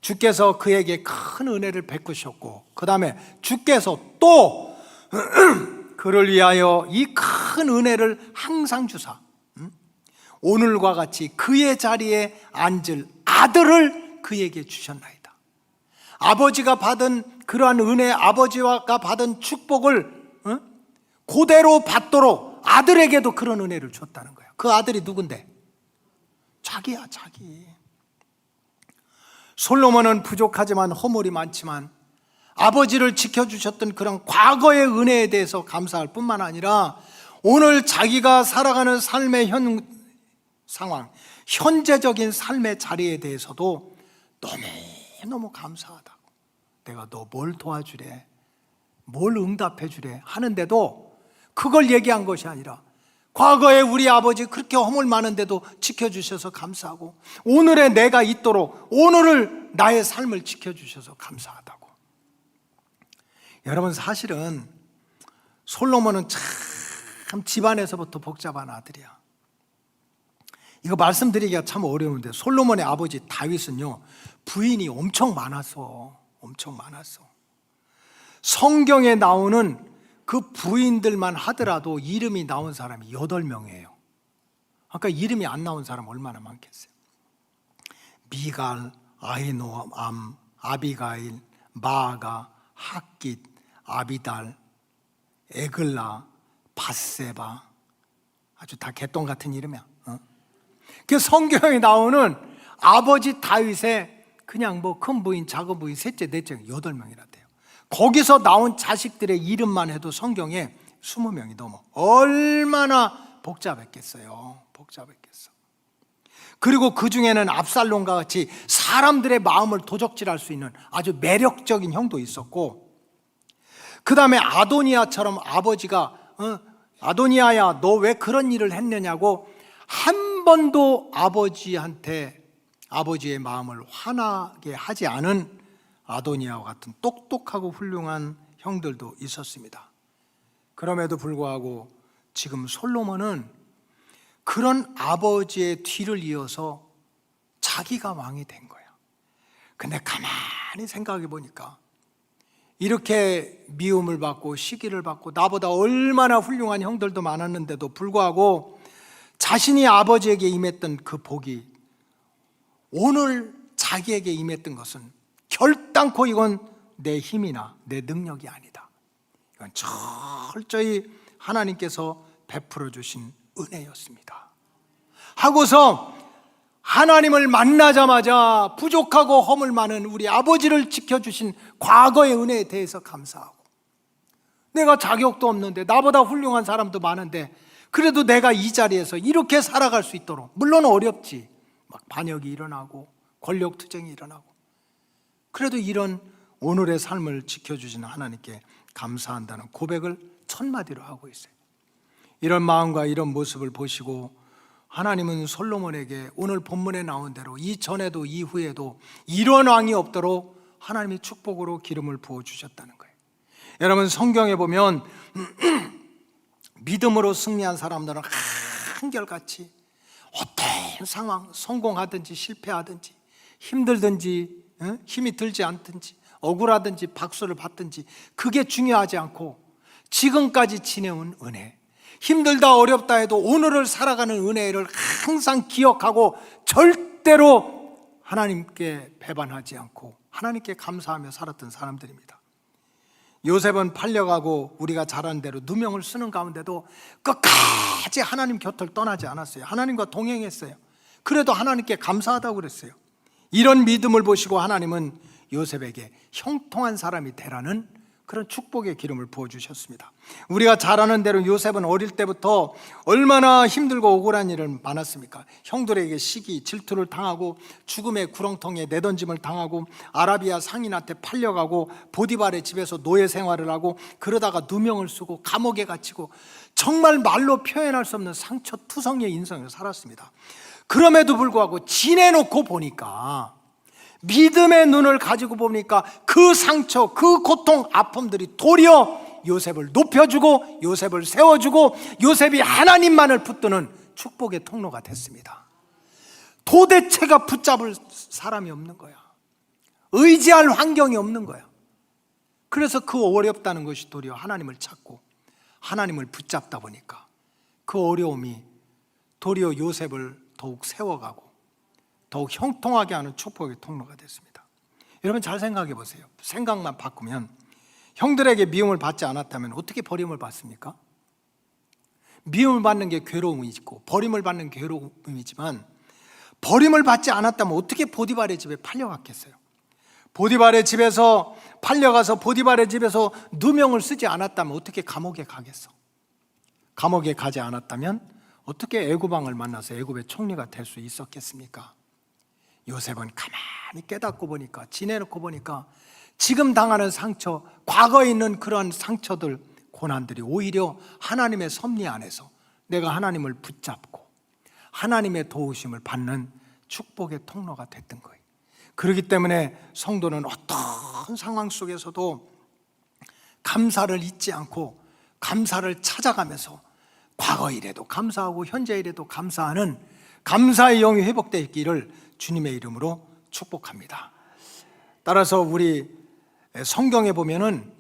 주께서 그에게 큰 은혜를 베푸셨고 그 다음에 주께서 또 그를 위하여 이 큰 은혜를 항상 주사 오늘과 같이 그의 자리에 앉을 아들을 그에게 주셨나이다. 아버지가 받은 그러한 은혜, 아버지가 받은 축복을 그대로 받도록 아들에게도 그런 은혜를 줬다는 거야. 그 아들이 누군데? 자기야, 자기. 솔로몬은 부족하지만 허물이 많지만 아버지를 지켜주셨던 그런 과거의 은혜에 대해서 감사할 뿐만 아니라 오늘 자기가 살아가는 삶의 상황, 현재적인 삶의 자리에 대해서도 너무너무 감사하다고. 내가 너 뭘 도와주래, 뭘 응답해 주래 하는데도 그걸 얘기한 것이 아니라 과거에 우리 아버지 그렇게 허물 많은데도 지켜주셔서 감사하고 오늘의 내가 있도록 오늘을 나의 삶을 지켜주셔서 감사하다고. 여러분, 사실은 솔로몬은 참 집안에서부터 복잡한 아들이야. 이거 말씀드리기가 참 어려운데 솔로몬의 아버지 다윗은요, 부인이 엄청 많았어. 엄청 많았어. 성경에 나오는 그 부인들만 하더라도 이름이 나온 사람이 8명이에요. 아까 이름이 안 나온 사람 얼마나 많겠어요. 미갈, 아히노암, 아비가일, 마아가, 핫깃, 아비달, 에글라, 바세바. 아주 다 개똥 같은 이름이야. 그 성경에 나오는 아버지 다윗의 그냥 뭐 큰 부인, 작은 부인, 셋째, 넷째 8명이라 돼요. 거기서 나온 자식들의 이름만 해도 성경에 20명이 넘어. 얼마나 복잡했겠어요. 복잡했겠어. 그리고 그 중에는 압살롬과 같이 사람들의 마음을 도적질할 수 있는 아주 매력적인 형도 있었고, 그 다음에 아도니아처럼 아버지가 아도니아야 너 왜 그런 일을 했느냐고 한 번도 아버지한테 아버지의 마음을 화나게 하지 않은 아도니아와 같은 똑똑하고 훌륭한 형들도 있었습니다. 그럼에도 불구하고 지금 솔로몬은 그런 아버지의 뒤를 이어서 자기가 왕이 된 거야. 근데 가만히 생각해 보니까 이렇게 미움을 받고 시기를 받고 나보다 얼마나 훌륭한 형들도 많았는데도 불구하고 자신이 아버지에게 임했던 그 복이 오늘 자기에게 임했던 것은 결단코 이건 내 힘이나 내 능력이 아니다. 이건 철저히 하나님께서 베풀어 주신 은혜였습니다. 하고서 하나님을 만나자마자 부족하고 허물 많은 우리 아버지를 지켜주신 과거의 은혜에 대해서 감사하고, 내가 자격도 없는데 나보다 훌륭한 사람도 많은데 그래도 내가 이 자리에서 이렇게 살아갈 수 있도록, 물론 어렵지, 막 반역이 일어나고 권력투쟁이 일어나고, 그래도 이런 오늘의 삶을 지켜주시는 하나님께 감사한다는 고백을 천마디로 하고 있어요. 이런 마음과 이런 모습을 보시고 하나님은 솔로몬에게 오늘 본문에 나온 대로 이전에도 이후에도 이런 왕이 없도록 하나님이 축복으로 기름을 부어주셨다는 거예요. 여러분, 성경에 보면 믿음으로 승리한 사람들은 한결같이 어떤 상황, 성공하든지 실패하든지 힘들든지 힘이 들지 않든지 억울하든지 박수를 받든지 그게 중요하지 않고 지금까지 지내온 은혜, 힘들다 어렵다 해도 오늘을 살아가는 은혜를 항상 기억하고 절대로 하나님께 배반하지 않고 하나님께 감사하며 살았던 사람들입니다. 요셉은 팔려가고 우리가 잘 아는 대로 누명을 쓰는 가운데도 끝까지 하나님 곁을 떠나지 않았어요. 하나님과 동행했어요. 그래도 하나님께 감사하다고 그랬어요. 이런 믿음을 보시고 하나님은 요셉에게 형통한 사람이 되라는 그런 축복의 기름을 부어주셨습니다. 우리가 잘 아는 대로 요셉은 어릴 때부터 얼마나 힘들고 억울한 일을 많았습니까? 형들에게 시기, 질투를 당하고 죽음의 구렁텅이에 내던짐을 당하고 아라비아 상인한테 팔려가고 보디발의 집에서 노예 생활을 하고 그러다가 누명을 쓰고 감옥에 갇히고 정말 말로 표현할 수 없는 상처투성이의 인생을 살았습니다. 그럼에도 불구하고 지내놓고 보니까, 믿음의 눈을 가지고 보니까 그 상처, 그 고통, 아픔들이 도리어 요셉을 높여주고 요셉을 세워주고 요셉이 하나님만을 붙드는 축복의 통로가 됐습니다. 도대체가 붙잡을 사람이 없는 거야. 의지할 환경이 없는 거야. 그래서 그 어렵다는 것이 도리어 하나님을 찾고 하나님을 붙잡다 보니까 그 어려움이 도리어 요셉을 더욱 세워가고 더욱 형통하게 하는 축복의 통로가 됐습니다. 여러분, 잘 생각해 보세요. 생각만 바꾸면 형들에게 미움을 받지 않았다면 어떻게 버림을 받습니까? 미움을 받는 게 괴로움이 있고 버림을 받는 게 괴로움이지만, 버림을 받지 않았다면 어떻게 보디발의 집에 팔려갔겠어요? 보디발의 집에서 팔려가서 보디발의 집에서 누명을 쓰지 않았다면 어떻게 감옥에 가겠어? 감옥에 가지 않았다면 어떻게 애굽왕을 만나서 애굽의 총리가 될 수 있었겠습니까? 요셉은 가만히 깨닫고 보니까, 지내놓고 보니까 지금 당하는 상처, 과거에 있는 그러한 상처들, 고난들이 오히려 하나님의 섭리 안에서 내가 하나님을 붙잡고 하나님의 도우심을 받는 축복의 통로가 됐던 거예요. 그렇기 때문에 성도는 어떤 상황 속에서도 감사를 잊지 않고 감사를 찾아가면서 과거 일에도 감사하고 현재 일에도 감사하는 감사의 영이 회복되기를 주님의 이름으로 축복합니다. 따라서 우리 성경에 보면은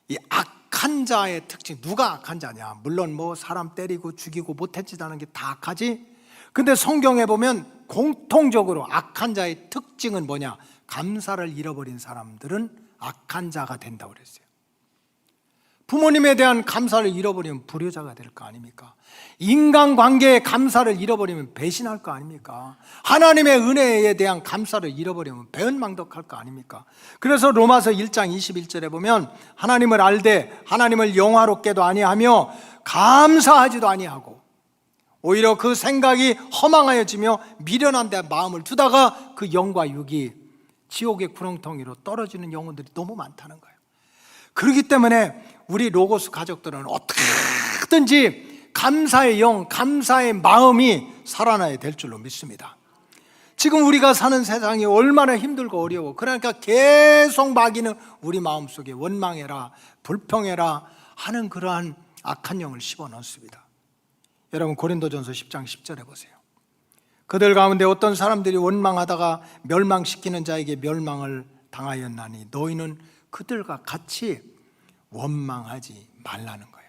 이 악한 자의 특징, 누가 악한 자냐? 물론 뭐 사람 때리고 죽이고 못해지다는 게 다 악하지. 근데 성경에 보면 공통적으로 악한 자의 특징은 뭐냐? 감사를 잃어버린 사람들은 악한 자가 된다고 그랬어요. 부모님에 대한 감사를 잃어버리면 불효자가 될 거 아닙니까? 인간관계의 감사를 잃어버리면 배신할 거 아닙니까? 하나님의 은혜에 대한 감사를 잃어버리면 배은망덕할 거 아닙니까? 그래서 로마서 1장 21절에 보면 하나님을 알되 하나님을 영화롭게도 아니하며 감사하지도 아니하고 오히려 그 생각이 허망하여지며 미련한 데 마음을 두다가 그 영과 육이 지옥의 구렁텅이로 떨어지는 영혼들이 너무 많다는 거예요. 그렇기 때문에 우리 로고스 가족들은 어떻게든지 감사의 영, 감사의 마음이 살아나야 될 줄로 믿습니다. 지금 우리가 사는 세상이 얼마나 힘들고 어려워. 그러니까 계속 마귀는 우리 마음속에 원망해라, 불평해라 하는 그러한 악한 영을 집어넣습니다. 여러분 고린도전서 10장 10절에 보세요. 그들 가운데 어떤 사람들이 원망하다가 멸망시키는 자에게 멸망을 당하였나니 너희는 그들과 같이 원망하지 말라는 거예요.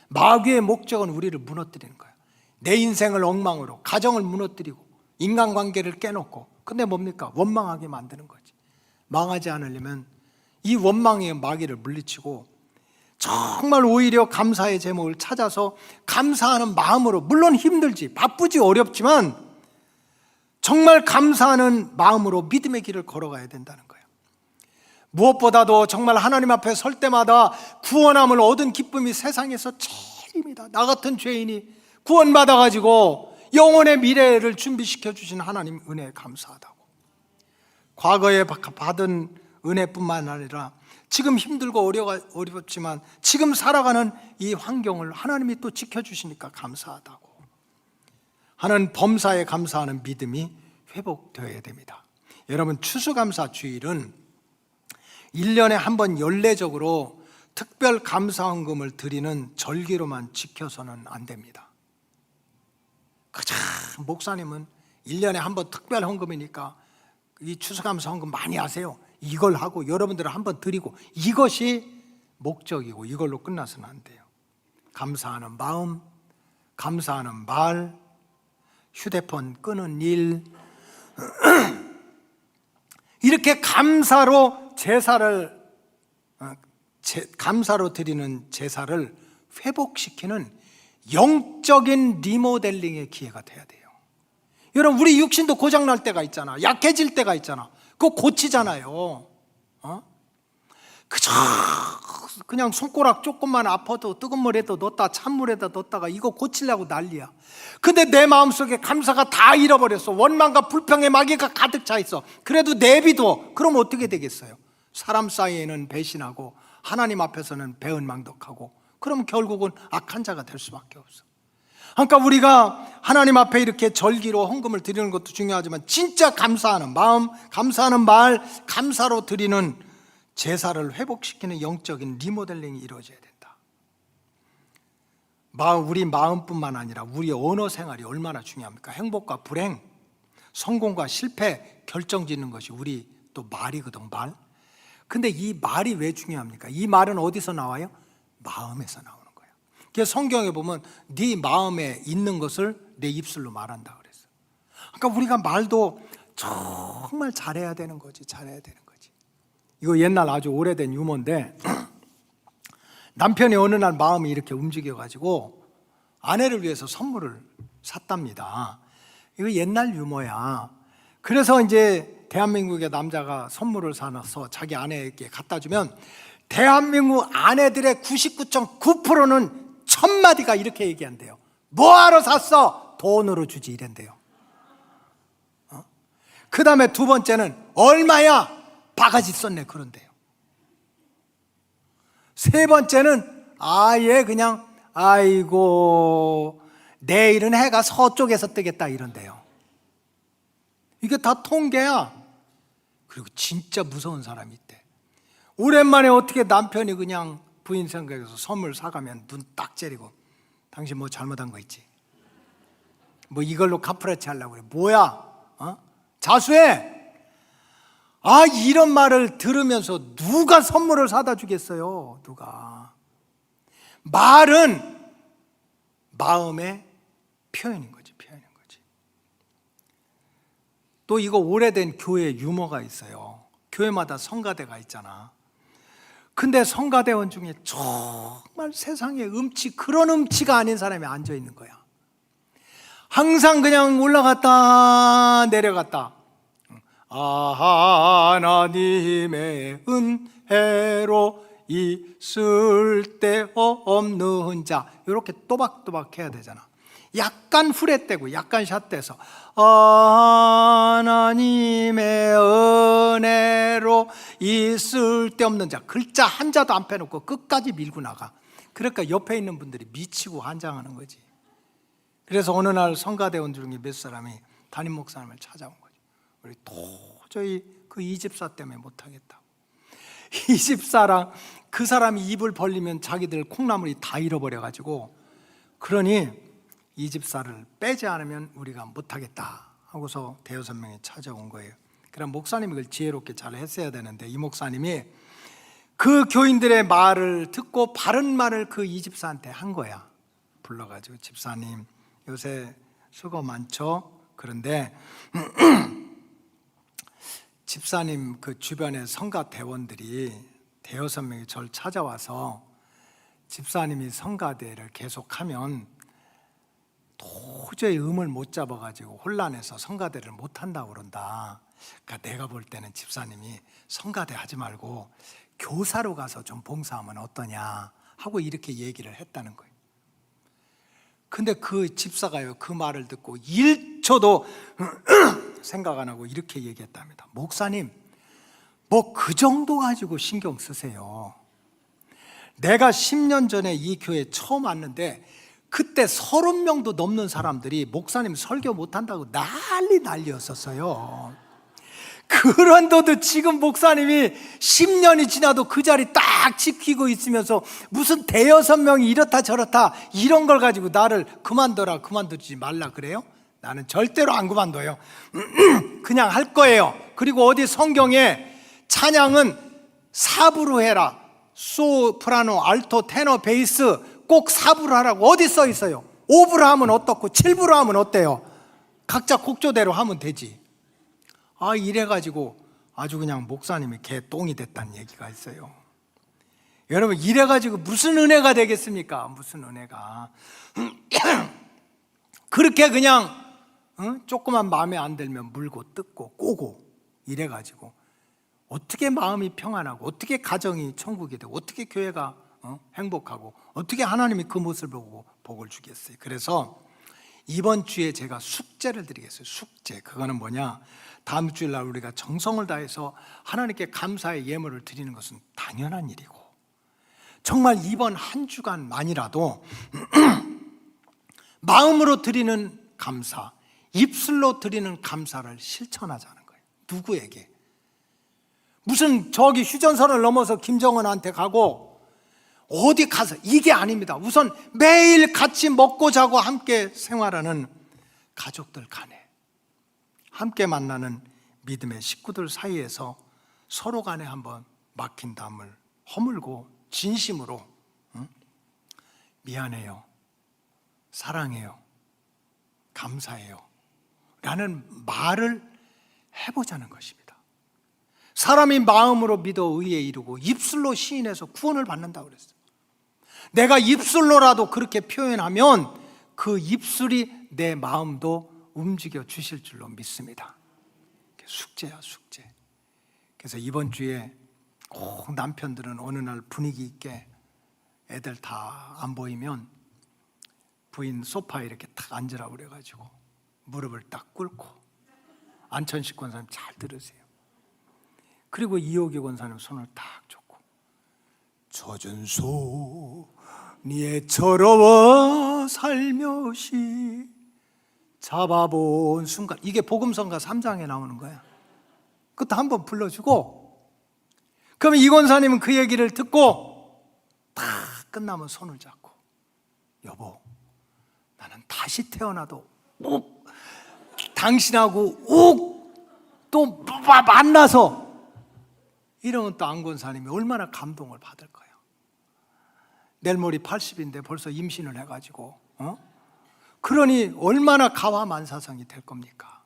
마귀의 목적은 우리를 무너뜨리는 거예요. 내 인생을 엉망으로, 가정을 무너뜨리고 인간관계를 깨놓고, 근데 뭡니까? 원망하게 만드는 거지. 망하지 않으려면 이 원망의 마귀를 물리치고 정말 오히려 감사의 제목을 찾아서 감사하는 마음으로, 물론 힘들지, 바쁘지, 어렵지만 정말 감사하는 마음으로 믿음의 길을 걸어가야 된다는 거예요. 무엇보다도 정말 하나님 앞에 설 때마다 구원함을 얻은 기쁨이 세상에서 제일입니다. 나 같은 죄인이 구원받아가지고 영혼의 미래를 준비시켜 주신 하나님 은혜에 감사하다고. 과거에 받은 은혜뿐만 아니라 지금 힘들고 어렵지만 지금 살아가는 이 환경을 하나님이 또 지켜주시니까 감사하다고 하는 범사에 감사하는 믿음이 회복되어야 됩니다. 여러분 추수감사 주일은 1년에 한 번 연례적으로 특별 감사헌금을 드리는 절기로만 지켜서는 안 됩니다. 그저 목사님은 1년에 한 번 특별 헌금이니까 이 추수감사 헌금 많이 하세요. 이걸 하고 여러분들은 한 번 드리고 이것이 목적이고 이걸로 끝나서는 안 돼요. 감사하는 마음, 감사하는 말, 휴대폰 끄는 일 이렇게 감사로 감사로 드리는 제사를 회복시키는 영적인 리모델링의 기회가 돼야 돼요. 여러분 우리 육신도 고장날 때가 있잖아. 약해질 때가 있잖아. 그거 고치잖아요. 그냥 손가락 조금만 아파도 뜨거운 물에다 넣었다 찬물에다 넣었다가 이거 고치려고 난리야. 근데 내 마음속에 감사가 다 잃어버렸어. 원망과 불평의 마귀가 가득 차 있어. 그래도 내비둬. 그럼 어떻게 되겠어요? 사람 사이에는 배신하고 하나님 앞에서는 배은망덕하고 그럼 결국은 악한 자가 될 수밖에 없어. 그러니까 우리가 하나님 앞에 이렇게 절기로 헌금을 드리는 것도 중요하지만 진짜 감사하는 마음, 감사하는 말, 감사로 드리는 제사를 회복시키는 영적인 리모델링이 이루어져야 된다. 우리 마음뿐만 아니라 우리의 언어 생활이 얼마나 중요합니까? 행복과 불행, 성공과 실패 결정짓는 것이 우리 또 말이거든, 말. 근데 이 말이 왜 중요합니까? 이 말은 어디서 나와요? 마음에서 나오는 거예요. 그래서 성경에 보면 네 마음에 있는 것을 내 입술로 말한다 그랬어요. 그러니까 우리가 말도 정말 잘해야 되는 거지, 잘해야 되는 거지. 이거 옛날 아주 오래된 유머인데 남편이 어느 날 마음이 이렇게 움직여가지고 아내를 위해서 선물을 샀답니다. 이거 옛날 유머야. 그래서 이제 대한민국의 남자가 선물을 사놔서 자기 아내에게 갖다 주면 대한민국 아내들의 99.9%는 첫 마디가 이렇게 얘기한대요. 뭐하러 샀어? 돈으로 주지 이랬대요. 그 다음에 두 번째는 얼마야? 바가지 썼네 그런데요. 세 번째는 아예 그냥 아이고 내일은 해가 서쪽에서 뜨겠다 이런데요. 이게 다 통계야. 그리고 진짜 무서운 사람이 있대. 오랜만에 어떻게 남편이 그냥 부인 생각해서 선물 사가면 눈 딱 째리고 당신 뭐 잘못한 거 있지? 뭐 이걸로 카프라치 하려고 그래. 뭐야? 자수해. 아, 이런 말을 들으면서 누가 선물을 사다 주겠어요? 누가? 말은 마음의 표현인 거지, 표현인 거지. 또 이거 오래된 교회 유머가 있어요. 교회마다 성가대가 있잖아. 근데 성가대원 중에 정말 세상에 그런 음치가 아닌 사람이 앉아 있는 거야. 항상 그냥 올라갔다 내려갔다. 하나님의 은혜로 있을 데 없는 자, 이렇게 또박또박 해야 되잖아. 약간 후레떼고 약간 샷대서 하나님의 은혜로 있을 데 없는 자, 글자 한자도 안 빼놓고 끝까지 밀고 나가. 그러니까 옆에 있는 분들이 미치고 환장하는 거지. 그래서 어느 날 성가대원 중에 몇 사람이 담임 목사님을 찾아온 거죠. 우리 도저히 그 이 집사 때문에 못하겠다고. 이 집사랑 그 사람이 입을 벌리면 자기들 콩나물이 다 잃어버려가지고, 그러니 이 집사를 빼지 않으면 우리가 못하겠다 하고서 대여섯 명이 찾아온 거예요. 그럼 목사님이 그걸 지혜롭게 잘 했어야 되는데, 이 목사님이 그 교인들의 말을 듣고 바른 말을 그 이 집사한테 한 거야. 불러가지고 집사님 요새 수고 많죠? 그런데 집사님 그 주변의 성가 대원들이 대여섯 명이 저를 찾아와서 집사님이 성가대를 계속하면 도저히 음을 못 잡아가지고 혼란해서 성가대를 못한다고 그런다. 그러니까 내가 볼 때는 집사님이 성가대 하지 말고 교사로 가서 좀 봉사하면 어떠냐 하고 이렇게 얘기를 했다는 거예요. 근데 그 집사가요, 그 말을 듣고 1초도 생각 안 하고 이렇게 얘기했답니다. 목사님, 뭐 그 정도 가지고 신경 쓰세요. 내가 10년 전에 이 교회에 처음 왔는데 그때 30명도 넘는 사람들이 목사님 설교 못한다고 난리였었어요. 그런데도 지금 목사님이 10년이 지나도 그 자리 딱 지키고 있으면서 무슨 대여섯 명이 이렇다 저렇다 이런 걸 가지고 나를 그만둬라 그만두지 말라 그래요? 나는 절대로 안 그만둬요. 그냥 할 거예요. 그리고 어디 성경에 찬양은 4부로 해라, 소프라노, 알토, 테너, 베이스 꼭 4부로 하라고 어디 써 있어요? 5부로 하면 어떻고 7부로 하면 어때요? 각자 곡조대로 하면 되지. 아, 이래가지고 아주 그냥 목사님이 개똥이 됐다는 얘기가 있어요. 여러분, 이래가지고 무슨 은혜가 되겠습니까? 무슨 은혜가. 그렇게 그냥 조그만 마음에 안 들면 물고 뜯고 꼬고 이래가지고 어떻게 마음이 평안하고 어떻게 가정이 천국이 되고 어떻게 교회가 행복하고 어떻게 하나님이 그 모습을 보고 복을 주겠어요. 그래서 이번 주에 제가 숙제를 드리겠어요. 숙제. 그거는 뭐냐, 다음 주일날 우리가 정성을 다해서 하나님께 감사의 예물을 드리는 것은 당연한 일이고, 정말 이번 한 주간만이라도 마음으로 드리는 감사, 입술로 드리는 감사를 실천하자는 거예요. 누구에게? 무슨 저기 휴전선을 넘어서 김정은한테 가고 어디 가서 이게 아닙니다. 우선 매일 같이 먹고 자고 함께 생활하는 가족들 간에, 함께 만나는 믿음의 식구들 사이에서 서로 간에 한번 막힌 담을 허물고 진심으로 미안해요, 사랑해요, 감사해요 라는 말을 해보자는 것입니다. 사람이 마음으로 믿어 의에 이르고 입술로 시인해서 구원을 받는다고 그랬어요. 내가 입술로라도 그렇게 표현하면 그 입술이 내 마음도 움직여 주실 줄로 믿습니다. 숙제야, 숙제. 그래서 이번 주에 꼭 남편들은 어느 날 분위기 있게 애들 다 안 보이면 부인 소파에 이렇게 딱 앉으라고 그래가지고 무릎을 딱 꿇고, 안천식 권사님 잘 들으세요. 그리고 이호기 권사님 손을 딱 줬고, 젖은 소 니의 더러워 살며시 잡아본 순간. 이게 복음성가 3장에 나오는 거야. 그것도 한번 불러주고, 그러면 이 권사님은 그 얘기를 듣고 다 끝나면 손을 잡고, 여보, 나는 다시 태어나도 욱 당신하고 욱 또 만나서, 이러면 또 안 권사님이 얼마나 감동을 받을 거예요. 내일 모레 80인데 벌써 임신을 해가지고, 그러니 얼마나 가화만사성이 될 겁니까?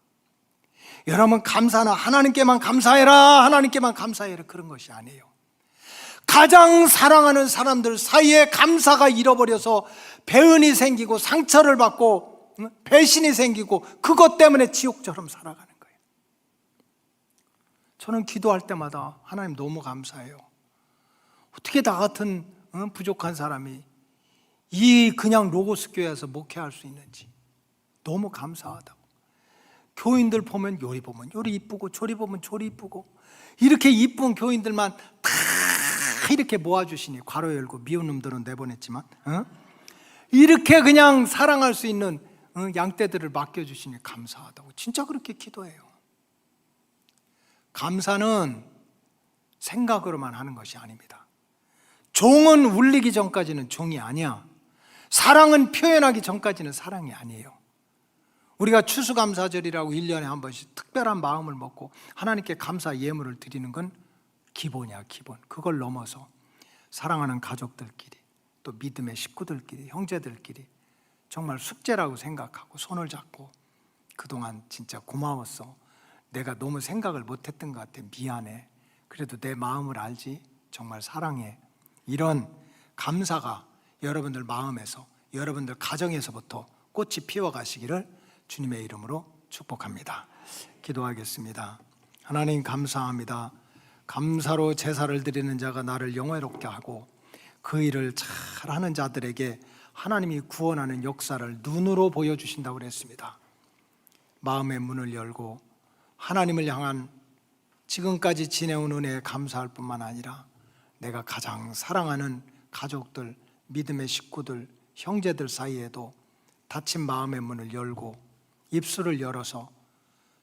여러분, 감사나 하나님께만 감사해라, 하나님께만 감사해라, 그런 것이 아니에요. 가장 사랑하는 사람들 사이에 감사가 잃어버려서 배은이 생기고 상처를 받고 배신이 생기고, 그것 때문에 지옥처럼 살아가는 거예요. 저는 기도할 때마다 하나님 너무 감사해요. 어떻게 나 같은 부족한 사람이 이 그냥 로고스 교회에서 목회할 수 있는지 너무 감사하다고. 교인들 보면 요리 보면 요리 이쁘고 조리 보면 조리 이쁘고, 이렇게 이쁜 교인들만 다 이렇게 모아주시니, 괄호 열고 미운 놈들은 내보냈지만 이렇게 그냥 사랑할 수 있는 양떼들을 맡겨주시니 감사하다고. 진짜 그렇게 기도해요. 감사는 생각으로만 하는 것이 아닙니다. 종은 울리기 전까지는 종이 아니야. 사랑은 표현하기 전까지는 사랑이 아니에요. 우리가 추수감사절이라고 1년에 한 번씩 특별한 마음을 먹고 하나님께 감사 예물을 드리는 건 기본이야, 기본. 그걸 넘어서 사랑하는 가족들끼리, 또 믿음의 식구들끼리, 형제들끼리 정말 숙제라고 생각하고 손을 잡고, 그동안 진짜 고마웠어, 내가 너무 생각을 못했던 것 같아, 미안해, 그래도 내 마음을 알지, 정말 사랑해, 이런 감사가 여러분들 마음에서, 여러분들 가정에서부터 꽃이 피어가시기를 주님의 이름으로 축복합니다. 기도하겠습니다. 하나님, 감사합니다. 감사로 제사를 드리는 자가 나를 영화롭게 하고, 그 일을 잘하는 자들에게 하나님이 구원하는 역사를 눈으로 보여주신다고 그랬습니다. 마음의 문을 열고 하나님을 향한 지금까지 지내온 은혜에 감사할 뿐만 아니라, 내가 가장 사랑하는 가족들, 믿음의 식구들, 형제들 사이에도 닫힌 마음의 문을 열고 입술을 열어서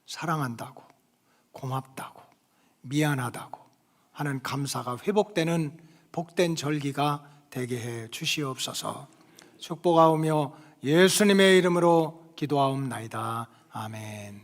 사랑한다고, 고맙다고, 미안하다고 하는 감사가 회복되는 복된 절기가 되게 해 주시옵소서. 축복하오며 예수님의 이름으로 기도하옵나이다. 아멘.